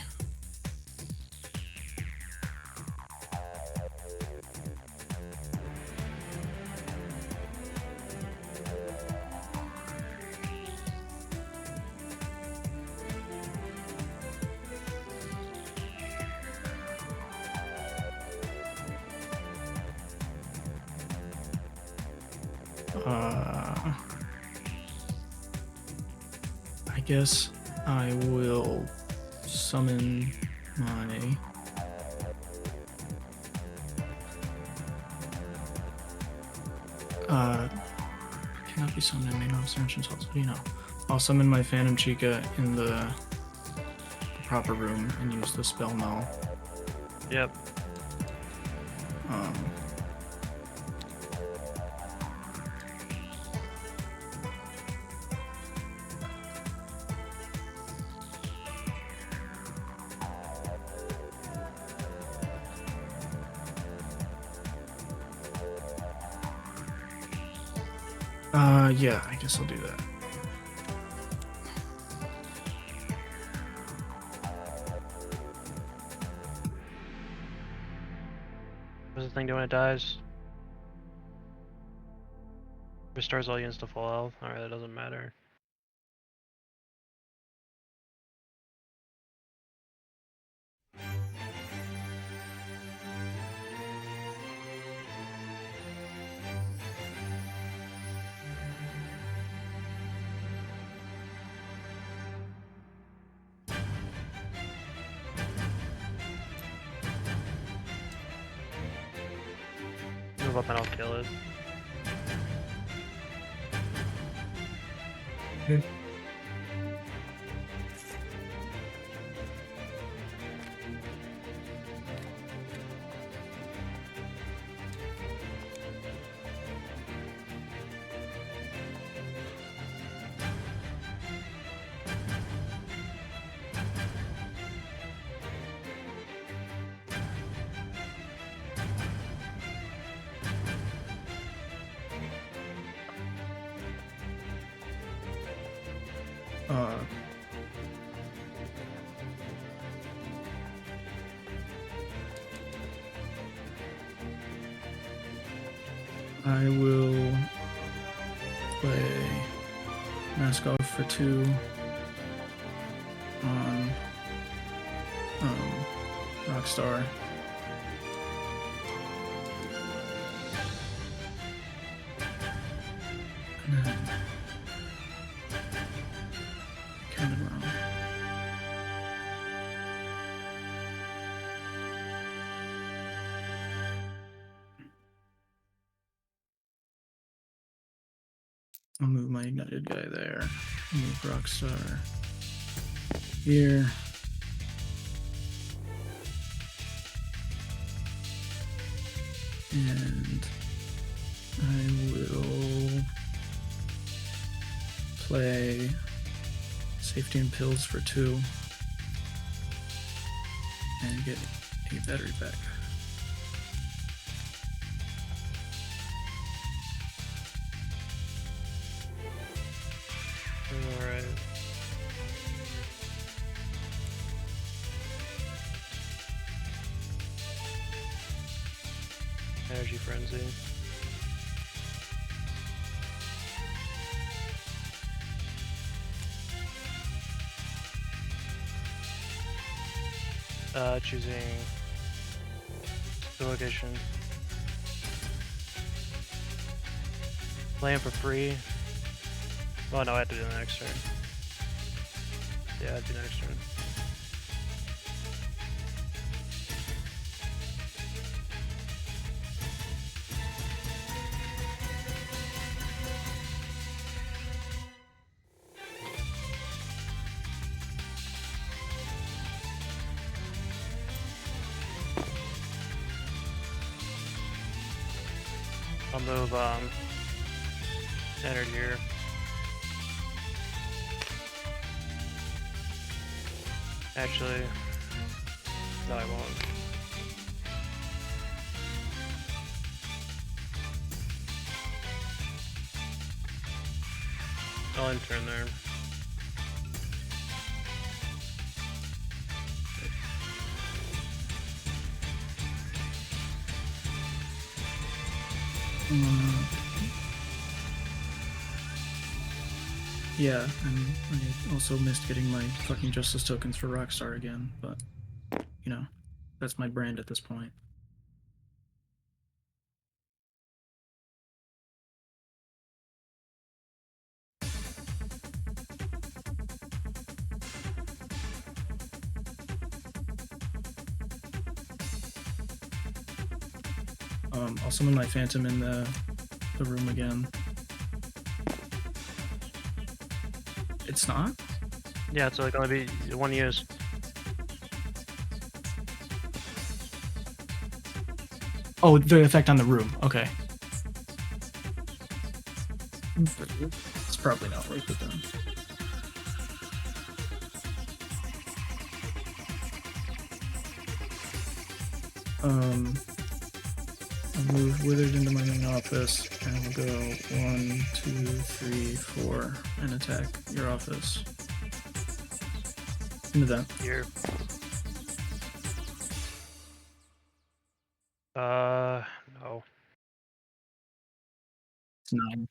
I guess I will summon my cannot be summoned in main officer entrance halls. What do you know? I'll summon my Phantom Chica in the proper room and use the spell null. Yep. Yeah, I guess I'll do that. What's the thing do when it dies? Restores all units to full health. Alright, that doesn't matter. Move up and I'll kill it. I will play Mask Off for 2 on Rockstar. And then counted wrong. I'll move my Ignited guy there. Move Rockstar here. And I will play Safety and Pills for 2 and get a battery back. Alright. Energy Frenzy. Choosing the location. Play him for free. Well, no, I have to do the next turn. Yeah, I do the next turn. I'll move Enter here. Actually, no, I won't. I'll intern there. Yeah, and I also missed getting my fucking justice tokens for Rockstar again, but you know, that's my brand at this point. I'll summon my phantom in the room again. It's not? Yeah, it's like only be one use. Oh, the effect on the room. Okay. It's probably not worth it then. I'll move Withered into my main office, and we'll go 1, 2, 3, 4, and attack your office. Into that. Here. No. It's 9.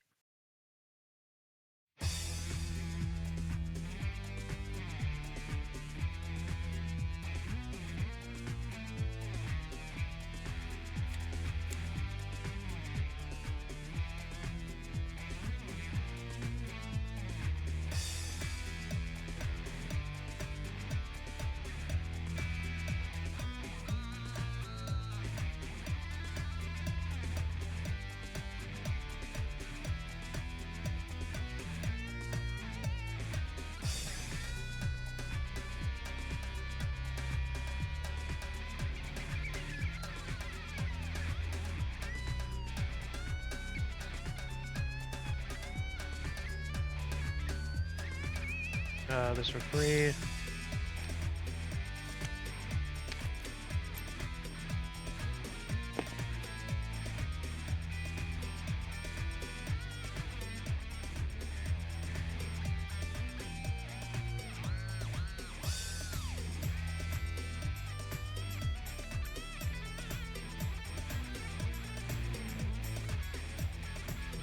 This for free.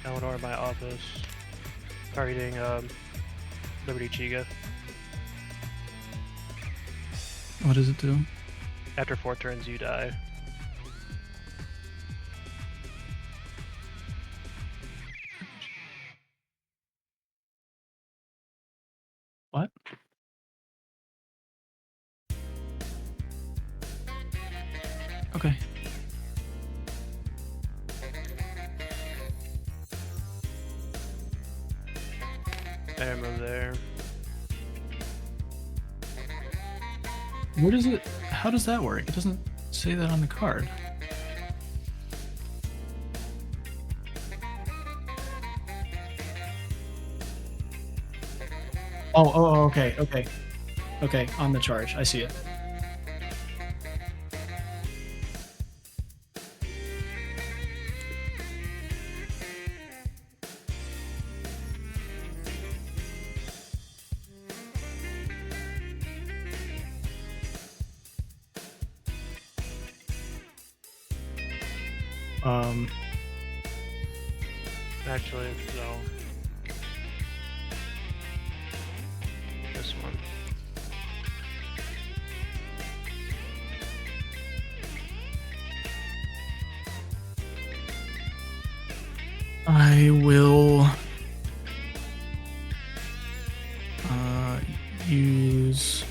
Eleanor in my office. Targeting Liberty Chiga. What does it do? After 4 turns, you die. What? Okay. There, move there. Where does it... How does that work? It doesn't say that on the card. Oh, okay, okay. Okay, on the charge. I see it. Actually, no. This one. I will use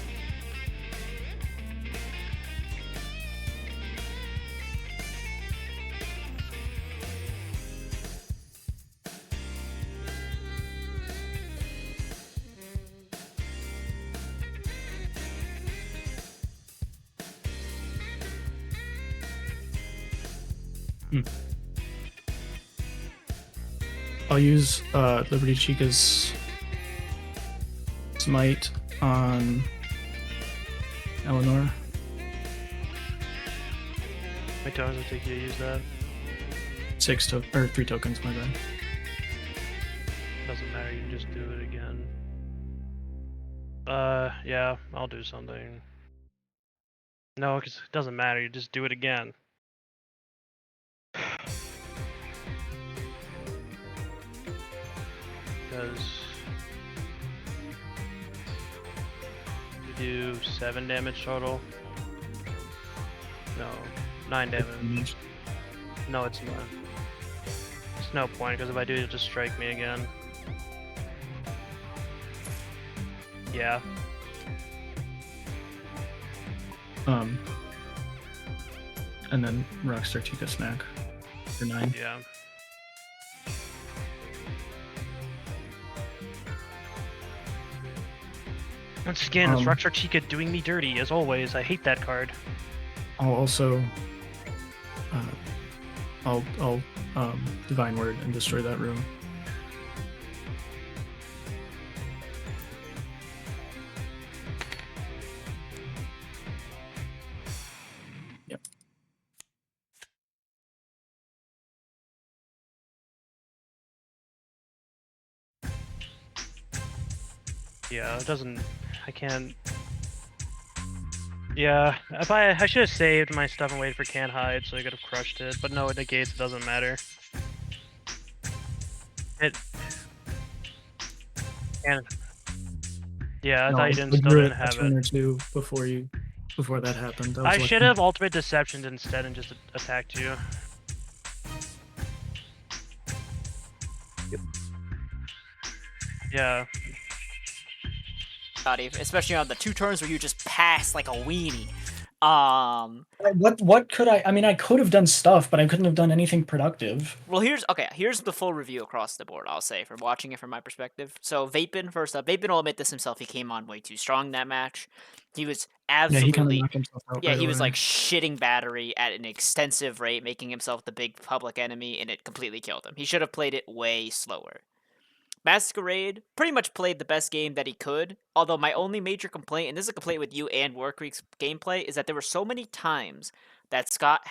I'll use Liberty Chica's Smite on Eleanor. How many times does it take you to use that? 3 tokens, my bad. Doesn't matter, you can just do it again. Yeah, I'll do something. No, because it doesn't matter, you just do it again. Because you do 7 damage total. No, 9 damage. No, it's not. It's no point, because if I do, you'll just strike me again. Yeah. And then Rockstar Chica Snack for 9. Yeah. Once again, it's Rockstar Chica doing me dirty, as always. I hate that card. I'll also I'll Divine Word and destroy that room. Yep. Yeah, it doesn't. I can't. Yeah, if I should have saved my stuff and waited for Can't Hide, so I could have crushed it. But no, it negates. It doesn't matter. It. And. Yeah, I thought you still didn't have turn or it. two before that happened. I should have Ultimate Deception instead and just attacked you. Yep. Yeah. Especially on the 2 turns where you just pass like a weenie. What could I mean, I could have done stuff, but I couldn't have done anything productive. Well, here's the full review across the board, I'll say, from watching it from my perspective. So Vapin, first up, Vapin will admit this himself, he came on way too strong in that match. He was absolutely... Yeah, he kind of knocked himself out. Yeah, he was like shitting battery at an extensive rate, making himself the big public enemy, and it completely killed him. He should have played it way slower. Masquerade pretty much played the best game that he could, although my only major complaint, and this is a complaint with you and Warcreek's gameplay, is that there were so many times that Scott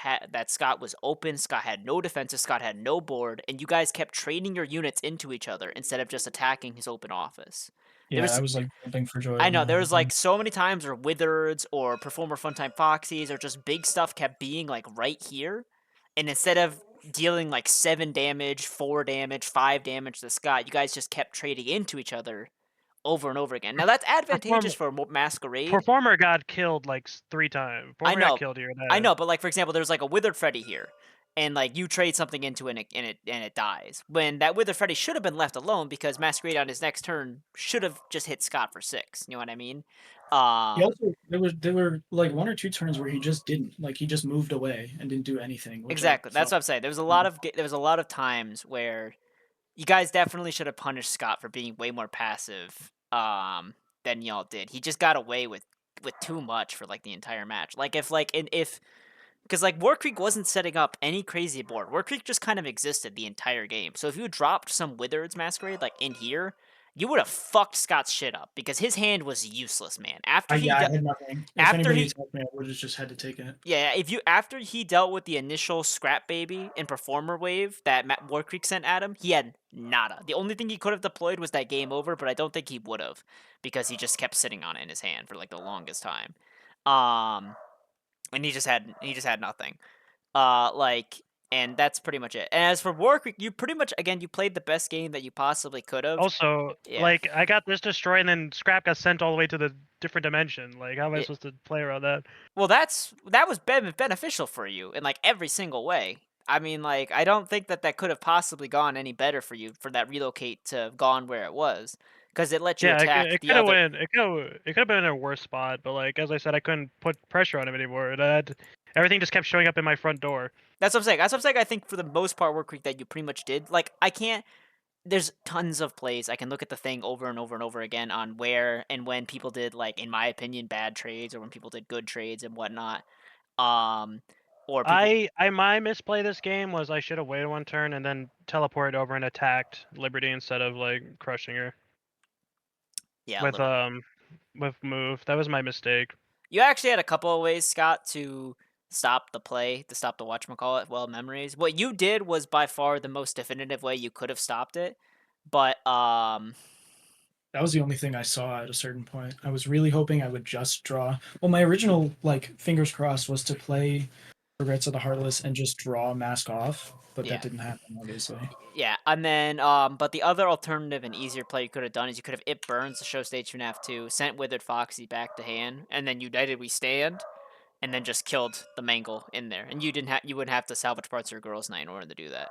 was open, Scott had no defenses, Scott had no board, and you guys kept trading your units into each other instead of just attacking his open office. Yeah, I was like jumping for joy. I know, there was like so many times where Wizards or Performer Funtime Foxies or just big stuff kept being like right here, and instead of dealing like 7 damage, 4 damage, 5 damage to Scott, you guys just kept trading into each other over and over again. Now that's advantageous for Masquerade. Performer got killed like 3 times. Performer got killed here and there. I know, but like for example, there's like a Withered Freddy here, and like you trade something into it and it dies. When that Withered Freddy should have been left alone because Masquerade on his next turn should have just hit Scott for 6. You know what I mean? There were like 1 or 2 turns where he just didn't, like he just moved away and didn't do anything. Exactly, that's what I'm saying. There was a lot of times where you guys definitely should have punished Scott for being way more passive than y'all did. He just got away with too much for like the entire match. Like if because like War Creek wasn't setting up any crazy board. War Creek just kind of existed the entire game. So if you dropped some Wizards Masquerade like in here, you would have fucked Scott's shit up because his hand was useless, man. After I had nothing. If anybody attacked me, I would have just had to take it. Yeah, after he dealt with the initial Scrap Baby and Performer wave that War Creek sent at him, he had nada. The only thing he could have deployed was that Game Over, but I don't think he would have because he just kept sitting on it in his hand for like the longest time. And he just had nothing. And that's pretty much it. And as for War Creek, you pretty much, again, you played the best game that you possibly could have. Also, like, I got this destroyed and then Scrap got sent all the way to the different dimension. Like, how am I supposed to play around that? Well, that was beneficial for you in, like, every single way. I mean, like, I don't think that that could have possibly gone any better for you for that relocate to have gone where it was, because it let you Yeah, attack it the could have other. went. It could have been in a worse spot, but like as I said, I couldn't put pressure on him anymore. And I had everything just kept showing up in my front door. That's what I'm saying. That's what I'm saying. I think for the most part, Work Creek that you pretty much did. Like, I can't. There's tons of plays. I can look at the thing over and over and over again on where and when people did, like, in my opinion, bad trades, or when people did good trades and whatnot. Um, or people. My misplay this game was I should have waited one turn and then teleported over and attacked Liberty instead of like crushing her Yeah, a with little. move. That was my mistake. You actually had a couple of ways, Scott, to stop the play, to stop the whatchamacallit, well, memories. What you did was by far the most definitive way you could have stopped it. But, That was the only thing I saw at a certain point. I was really hoping I would just draw. Well, my original, like, fingers crossed was to play Regrets of the Heartless and just draw Mask Off, but that yeah. didn't happen, obviously. Yeah, and then, but the other alternative and easier play you could have done is you could have It Burns to show stage FNAF 2, sent Withered Foxy back to hand, and then United We Stand, and then just killed the Mangle in there. And you wouldn't have to salvage parts of your girl's night in order to do that.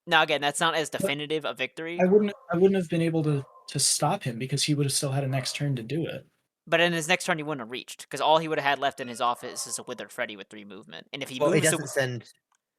Now, again, that's not as But definitive a victory, I wouldn't have been able to stop him because he would have still had a next turn to do it. but in his next turn he wouldn't have reached, because all he would have had left in his office is a Withered Freddy with 3 movement. And if he Well, it moves doesn't to... send.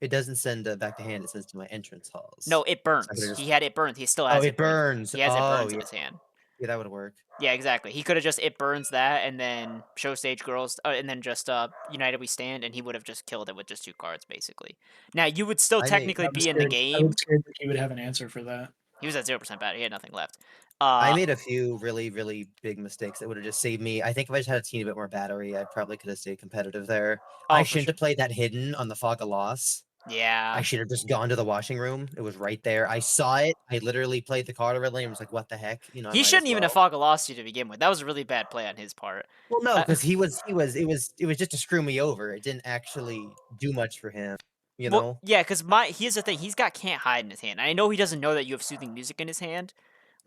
It doesn't send back to hand. It sends to my entrance No, halls. It So I could Burns. just. He had It Burns. He still Oh, has it It Burns. burns. He has It Oh, Burns in yeah. his hand. Yeah, that would work. Yeah, exactly. He could have just It Burns that and then show stage girls and then just United We Stand, and he would have just killed it with just 2 cards basically. Now you would still I made. technically be in the I was game. scared that he would have an answer for that. He was at 0% battery. He had nothing left. I made a few really, really big mistakes that would have just saved me. I think if I just had a teeny bit more battery, I probably could have stayed competitive there. I Oh, for shouldn't sure. have played that hidden on the Fog of Loss. Yeah. I should have just gone to the washing room. It was right there. I saw it. I literally played the card originally and was like, "What the heck?" I He might as shouldn't even have well. fog lost you to begin with. That was a really bad play on his part. Well, no, Uh, because it was just to screw me over. It didn't actually do much for him. You well, know? yeah, because here's the thing. He's got Can't Hide in his hand. I know he doesn't know that you have Soothing Music in his hand,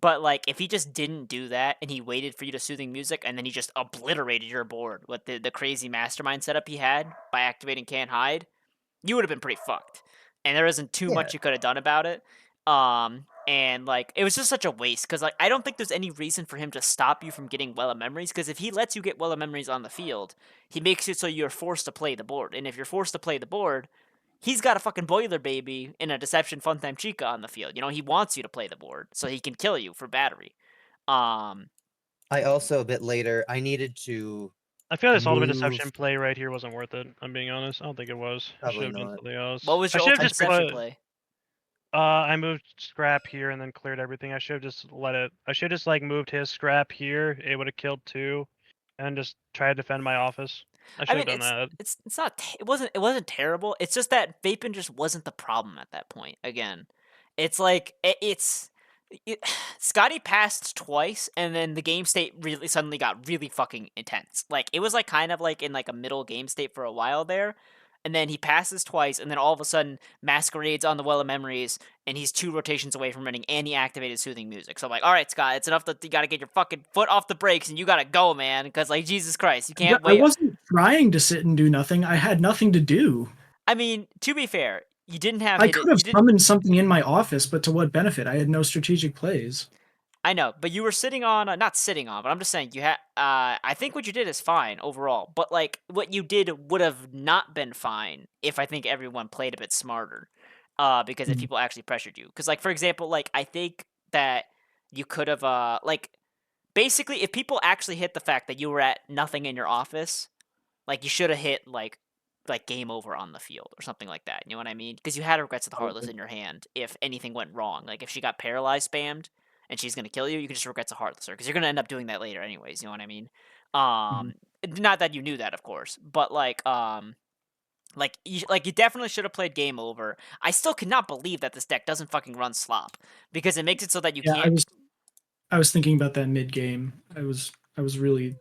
but, like, if he just didn't do that and he waited for you to Soothing Music and then he just obliterated your board with the crazy mastermind setup he had by activating Can't Hide, you would have been pretty fucked. And there isn't too Yeah. much you could have done about it. And, like, it was just such a waste because, like, I don't think there's any reason for him to stop you from getting Well of Memories, because if he lets you get Well of Memories on the field, he makes it so you're forced to play the board. And if you're forced to play the board, he's got a fucking Boiler Baby in a Deception Funtime Chica on the field. You know, he wants you to play the board so he can kill you for battery. Um, I also a bit later. I needed to I feel this ultimate move. deception play right here wasn't worth it. I'm being honest. I don't think it was. I should Probably have done not. something else. what was I your should have ultimate just deception put. play? I moved scrap here and then cleared everything. I should have just let it. I should have just like moved his scrap here. It would have killed 2, and just try to defend my office. I I should have mean, done that. it's not it wasn't terrible. It's just that Vaping just wasn't the problem at that point. Again, it's like Scotty passed twice, and then the game state really suddenly got really fucking intense. Like, it was like kind of like in like a middle game state for a while there, and then he passes twice, and then all of a sudden Masquerade's on the Well of Memories, and he's 2 rotations away from running, and he activated Soothing Music. So I'm like, all right, Scott, it's enough that you gotta get your fucking foot off the brakes, and you gotta go, man, because, like, Jesus Christ, you can't I wait. wasn't trying to sit and do nothing. I had nothing to do. I mean, to be fair, you didn't have I hit it. could have You didn't. summoned something in my office, but to what benefit? I had no strategic plays. I know, but you were sitting on, not sitting on, but I'm just saying you had. I think what you did is fine overall, but, like, what you did would have not been fine if I think everyone played a bit smarter. Because if Mm. people actually pressured you, because, like, for example, like, I think that you could have like, basically, if people actually hit the fact that you were at nothing in your office, like, you should have hit like game over on the field or something like that. You know what I mean? Because you had Regrets of the Heartless in your hand if anything went wrong. Like, if she got paralyzed spammed and she's gonna kill you, you can just Regrets of Heartless her, because you're gonna end up doing that later anyways. You know what I mean? Mhm. Not that you knew that, of course, but like you definitely should have played game over. I still cannot believe that this deck doesn't fucking run slop, because it makes it so that you Yeah, can't. I was thinking about that mid game. I was really,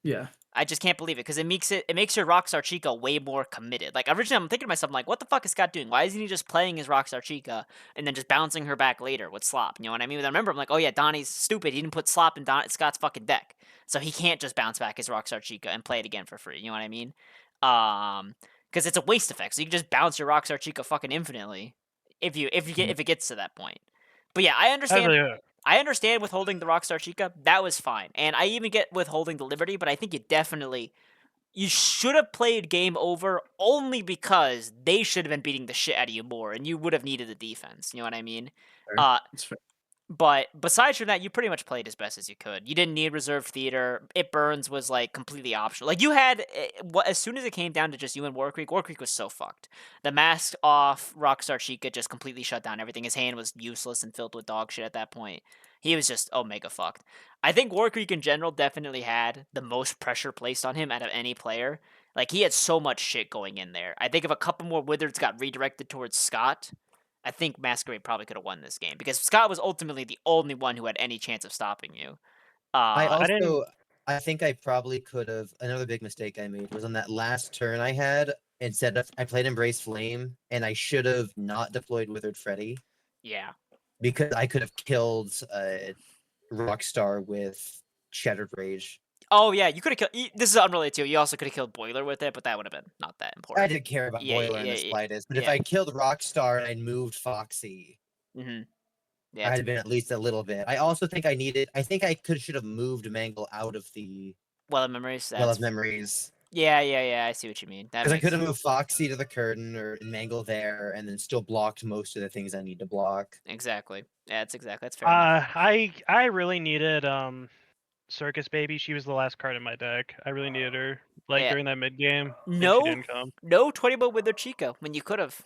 yeah. I just can't believe it, because it makes your Rockstar Chica way more committed. Like, originally I'm thinking to myself, I'm like, what the fuck is Scott doing? Why isn't he just playing his Rockstar Chica and then just bouncing her back later with Slop? You know what I mean? But I remember I'm like, oh yeah, Donnie's stupid. He didn't put Slop in Scott's fucking deck, so he can't just bounce back his Rockstar Chica and play it again for free. You know what I mean? because it's a waste effect. So you can just bounce your Rockstar Chica fucking infinitely if it gets to that point. But yeah, I understand. Actually, I understand withholding the Rockstar Chica. That was fine, and I even get withholding the Liberty. But I think you should have played game over only because they should have been beating the shit out of you more, and you would have needed the defense. You know what I mean? Fair. Uh, It's fair. but besides from that, you pretty much played as best as you could. You didn't need reserve theater. It burns was like completely optional. Like you had as soon as it came down to just you and War Creek was so fucked. The mask off Rockstar Chica just completely shut down everything. His hand was useless and filled with dog shit at that point. He was just omega fucked. I think War Creek in general definitely had the most pressure placed on him out of any player. Like he had so much shit going in there. I think if a couple more wizards got redirected towards Scott, I think Masquerade probably could have won this game because Scott was ultimately the only one who had any chance of stopping you. I Uh, I didn't. also I think I probably could have. Another big mistake I made was on that last turn I had. Instead of I played Embrace Flame, and I should have not deployed Withered Freddy yeah. because I could have killed Rockstar with Shattered Rage. Oh yeah, you could have killed. This is unrelated too. You also could have killed Boiler with it, but that would have been not that I important. didn't care about Yeah, Boiler in yeah, the yeah, slightest, but if yeah. I killed Rockstar and I'd moved Foxy, Mm-hmm. Yeah, I it's, had been at least a little bit. I also think I think I should have moved Mangle out of the well, memories. Well That's of Memories. yeah. I see what you mean. That Because I could makes have moved Foxy to the curtain or Mangle there and then still blocked most of the things I need to block. exactly. Yeah, that's fair enough. I really needed Circus Baby. She was the last card in my deck. I really needed her like Yeah. during that mid game, and she No, didn't come. no 20 mode with their Chica when you could have.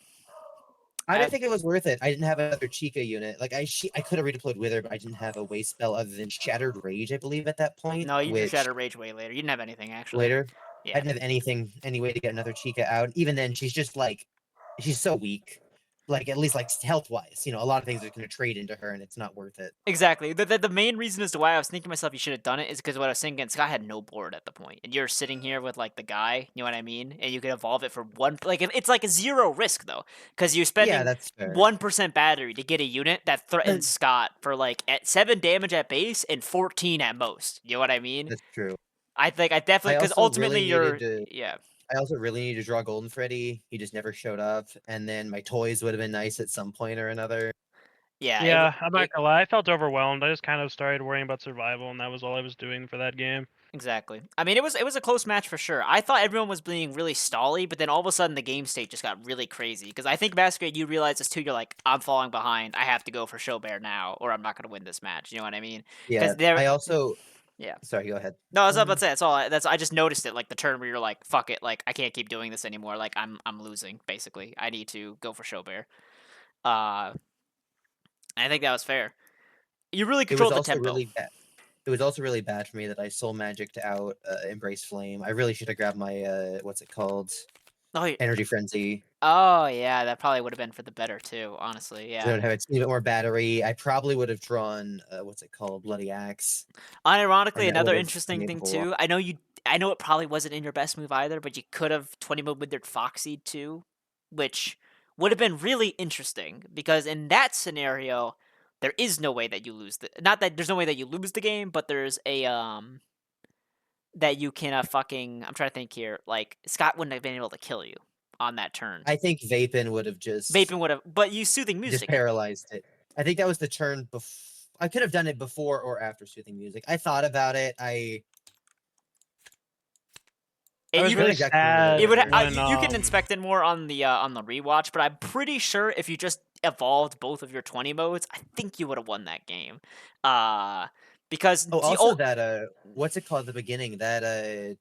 I didn't think it was worth it. I didn't have another Chica unit. Like I could have redeployed with her, but I didn't have a waste spell other than Shattered Rage, I believe, at that point. No, you drew Which Shadow Rage way later. You didn't have anything actually. later I Yeah. didn't have any way to get another Chica out. Even then, she's just like she's so weak. Like at least like health wise, a lot of things are going to trade into her, and it's not worth it. Exactly. The main reason as to why I was thinking to myself you should have done it is because what I was saying against Scott had no board at the point, and you're sitting here with like the guy, you know what I mean, and you could evolve it for one. Like it's like a zero risk though, because you're Yeah, spending that's fair. 1% battery to get a unit that threatens Scott for like at 7 damage at base and 14 at most. You know what I mean? That's true. I think I definitely I because also ultimately really you're needed to. yeah. I also really needed to draw Golden Freddy. He just never showed up, and then my toys would have been nice at some point or another. Yeah, Yeah, I'm not gonna lie. I felt overwhelmed. I just kind of started worrying about survival, and that was all I was doing for that game. exactly. I mean, it was a close match for sure. I thought everyone was being really stally, but then all of a sudden the game state just got really crazy. Because I think Masquerade, you realize this too. You're like, I'm falling behind. I have to go for Showbear now, or I'm not going to win this match. You know what I mean? Yeah, Because they're I also. yeah. Sorry, go ahead. No, I was about to say that's all. I just noticed it, like the turn where you're like, fuck it, like I can't keep doing this anymore. Like I'm losing basically. I need to go for Showbear. I think that was fair. You really It was controlled the also tempo. really bad. It was also really bad for me that I soul magicked out Embrace Flame. I really should have grabbed my what's it called? Oh, Energy Frenzy. oh yeah, that probably would have been for the better too. Honestly, So I yeah. would have a teeny bit more battery. I probably would have drawn what's it called? Bloody Axe. And Unironically, that would another have interesting made thing up a lot. too. I know it probably wasn't in your best move either, but you could have 20 mode withered Foxy too, which would have been really interesting because in that scenario, there is no way that you lose the. Not that there's no way that you lose the game, but there's a that you can fucking. I'm trying to think here. Like Scott wouldn't have been able to kill you on that turn. I think Vapin would have Vaping would have, but you soothing just music. paralyzed it. I think that was the turn before. I could have done it before or after Soothing Music. I thought about it. I I was You don't really exactly remember the sad it would. order. when You can inspect it more on the rewatch, but I'm pretty sure if you just evolved both of your 20 modes, I think you would have won that game. Because Oh, the also old, that what's it called at the beginning? That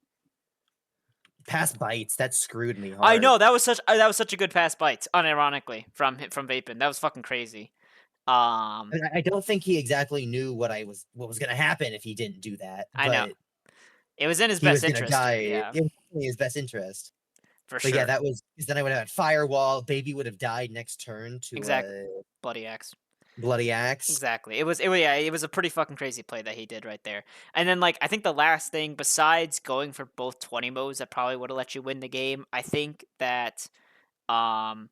past bites that screwed me I hard. know that was such a good pass bites, unironically from Vapin. That was fucking crazy. I, mean, I don't think he exactly knew what was gonna happen if he didn't do that, I know but it was in his he was best gonna interest too. die. Yeah, It was in his best interest. for But yeah, sure. that was because then I would have had Firewall. Baby would have died next turn to Exactly. Bloody axe. Bloody Axe. Exactly. It was a pretty fucking crazy play that he did right there. And then like I think the last thing besides going for both 20 modes that probably would have let you win the game, I think that um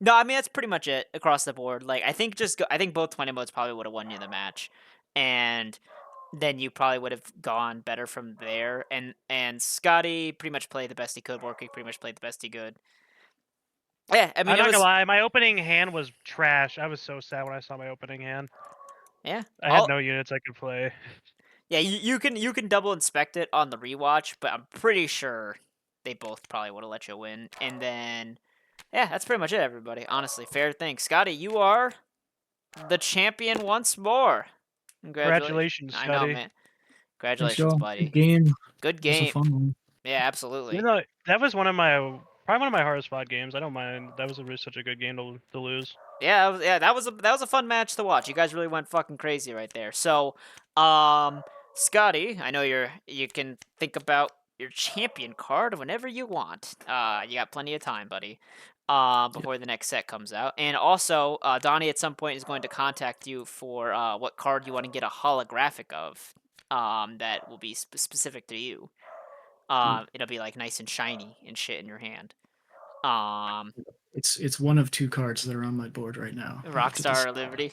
no, I mean that's pretty much it across the board. Like I think I think both 20 modes probably would have won you the match. And then you probably would have gone better from there. And Scotty pretty much played the best he could. Warwick pretty much played the best he could. Yeah, I mean I'm it not gonna was lie, my opening hand was trash. I was so sad when I saw my opening hand. yeah. I had no units I could play. Yeah, you can double inspect it on the rewatch, but I'm pretty sure they both probably would have let you win. And then yeah, that's pretty much it, everybody. Honestly, fair thing. Scotty, you are the champion once more. Congratulations. Congratulations, I know, Scotty. man. Thanks, Congratulations, y'all. buddy. Good game. Good It was a game. fun one. Yeah, absolutely. Even though that was probably one of my hardest fought games. I don't mind. That was such a good game to lose. Yeah, that was a fun match to watch. You guys really went fucking crazy right there. So, Scotty, I know you can think about your champion card whenever you want. You got plenty of time, buddy. Before the next set comes out, and also, Donnie at some point is going to contact you for what card you want to get a holographic of. That will be specific to you. It'll be like nice and shiny and shit in your hand. Um, It's one of two cards that are on my board right now. I have to Rockstar or decide. Liberty.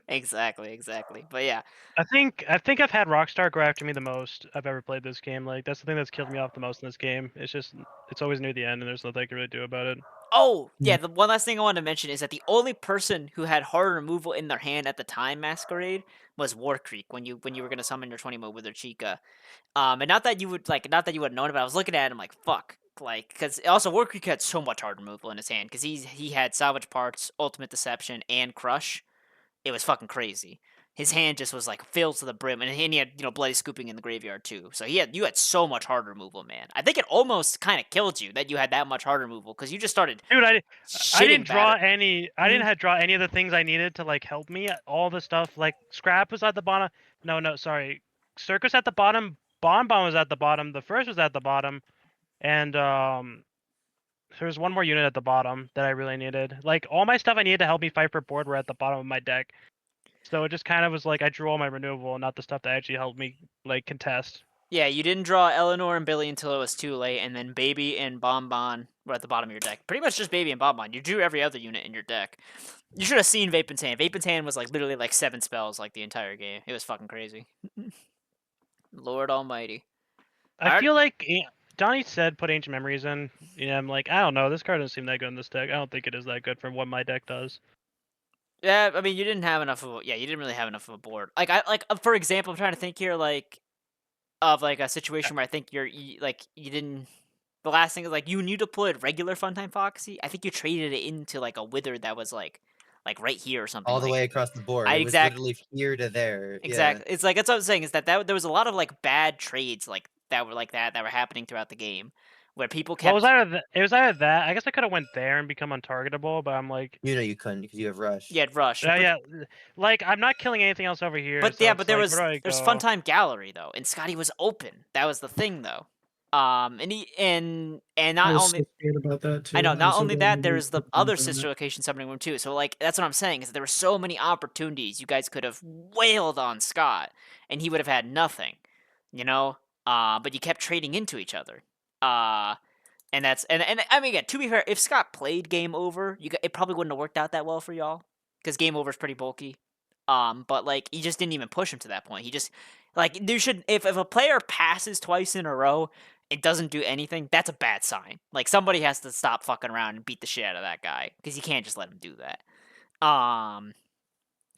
Exactly. But yeah, I think I've had Rockstar go after me the most I've ever played this game. Like that's the thing that's killed me off the most in this game. It's always near the end and there's nothing I can really do about it. oh, yeah, Yeah. the one last thing I wanted to mention is that the only person who had hard removal in their hand at the time Masquerade was War Creek when you were gonna summon your 20 mode with their Chica. And not that you would have known it, but I was looking at it, I'm like, fuck. Like, because also War Creek had so much hard removal in his hand because he had Salvage Parts, Ultimate Deception, and Crush. It was fucking crazy. His hand just was like filled to the brim, and he had bloody scooping in the graveyard too. So you had so much hard removal, man. I think it almost kind of killed you that you had that much hard removal because you just started. Dude, I Shitting didn't draw batter. any. I didn't have draw any of the things I needed to like help me. All the stuff like scrap was at the bottom. No, sorry. Circus at the bottom. Bonbon was at the bottom. The first was at the bottom, and there's one more unit at the bottom that I really needed. Like all my stuff I needed to help me fight for board were at the bottom of my deck. So it just kind of was like I drew all my renewable, not the stuff that actually helped me like contest. Yeah, you didn't draw Eleanor and Billy until it was too late, and then Baby and Bonbon were at the bottom of your deck. Pretty much just Baby and Bonbon. You drew every other unit in your deck. You should have seen Vape and Tan. Vape and Tan was like literally like 7 spells like the entire game. It was fucking crazy. Lord Almighty. I feel like Donnie said put Ancient Memories in. Yeah, I'm like, I don't know. This card doesn't seem that good in this deck. I don't think it is that good for what my deck does. Yeah, I mean, you didn't have enough of. Yeah, you didn't really have enough of a board. For example, I'm trying to think here, of like a situation where I think you didn't. The last thing is like you deployed regular Funtime Foxy. I think you traded it into like a Wither that was like right here or something. All the like, way across the board. I It was literally here to there. Exactly. Yeah. It's like that's what I'm saying is that there was a lot of like bad trades that were happening throughout the game, where people kept. Well, it was either that. I guess I could have went there and become untargetable, but I'm like, You couldn't because you have rush. You had Rush. yeah. Like I'm not killing anything else over here. But so yeah, it's but there like, was where do I there's go? Funtime Gallery though, and Scotty was open. That was the thing though. And he and I not was only so scared about that too. I know, I'm not so only glad that, you there guys was the put points other on sister it. location summoning room too. So like that's what I'm saying is that there were so many opportunities you guys could have wailed on Scott, and he would have had nothing, you know. But you kept trading into each other. And that's and I mean, again, to be fair, if Scott played Game Over, it probably wouldn't have worked out that well for y'all because Game Over is pretty bulky. But like he just didn't even push him to that point. He just like you should if a player passes twice in a row, it doesn't do anything. That's a bad sign. Like somebody has to stop fucking around and beat the shit out of that guy because you can't just let him do that.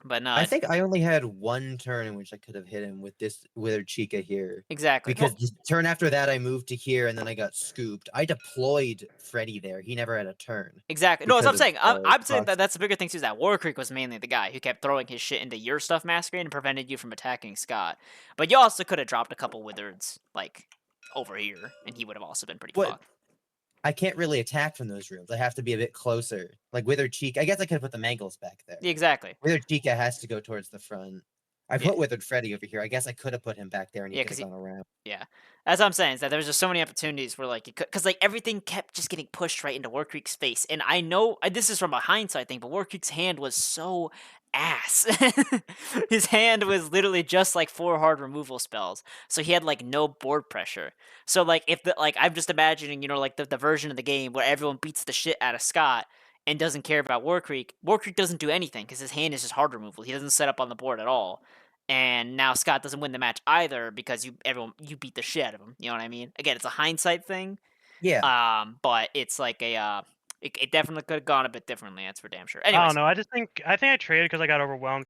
But no, I think I only had one turn in which I could have hit him with this Withered Chica here. exactly. Because Well, the turn after that, I moved to here, and then I got scooped. I deployed Freddy there. He never had a turn. exactly. No, as I'm because of saying, the I'm saying that cost. that's the bigger thing too. Is that War Creek was mainly the guy who kept throwing his shit into your stuff, Masquerade, and prevented you from attacking Scott. But you also could have dropped a couple Wizards like over here, and he would have also been pretty What? fucked. I can't really attack from those rooms. I have to be a bit closer. Like Withered Chica. I guess I could have put the Mangles back there. Exactly. Withered Chica has to go towards the front. I Yeah. put Withered Freddy over here. I guess I could have put him back there and he Yeah, could 'cause have gone around. Yeah, as I'm saying is that there was just so many opportunities where like you could, because like everything kept just getting pushed right into War Creek's face, and I know this is from a hindsight thing, but War Creek's hand was so ass. His hand was literally just like 4 hard removal spells, so he had like no board pressure. So like if the like I'm just imagining like the version of the game where everyone beats the shit out of Scott. and doesn't care about War Creek, War Creek doesn't do anything because his hand is just hard removal. He doesn't set up on the board at all. And now Scott doesn't win the match either because you beat the shit out of him. You know what I mean? Again, it's a hindsight thing. Yeah. But it's like a it definitely could have gone a bit differently. That's for damn sure. I Anyways, don't know. I think I traded because I got overwhelmed.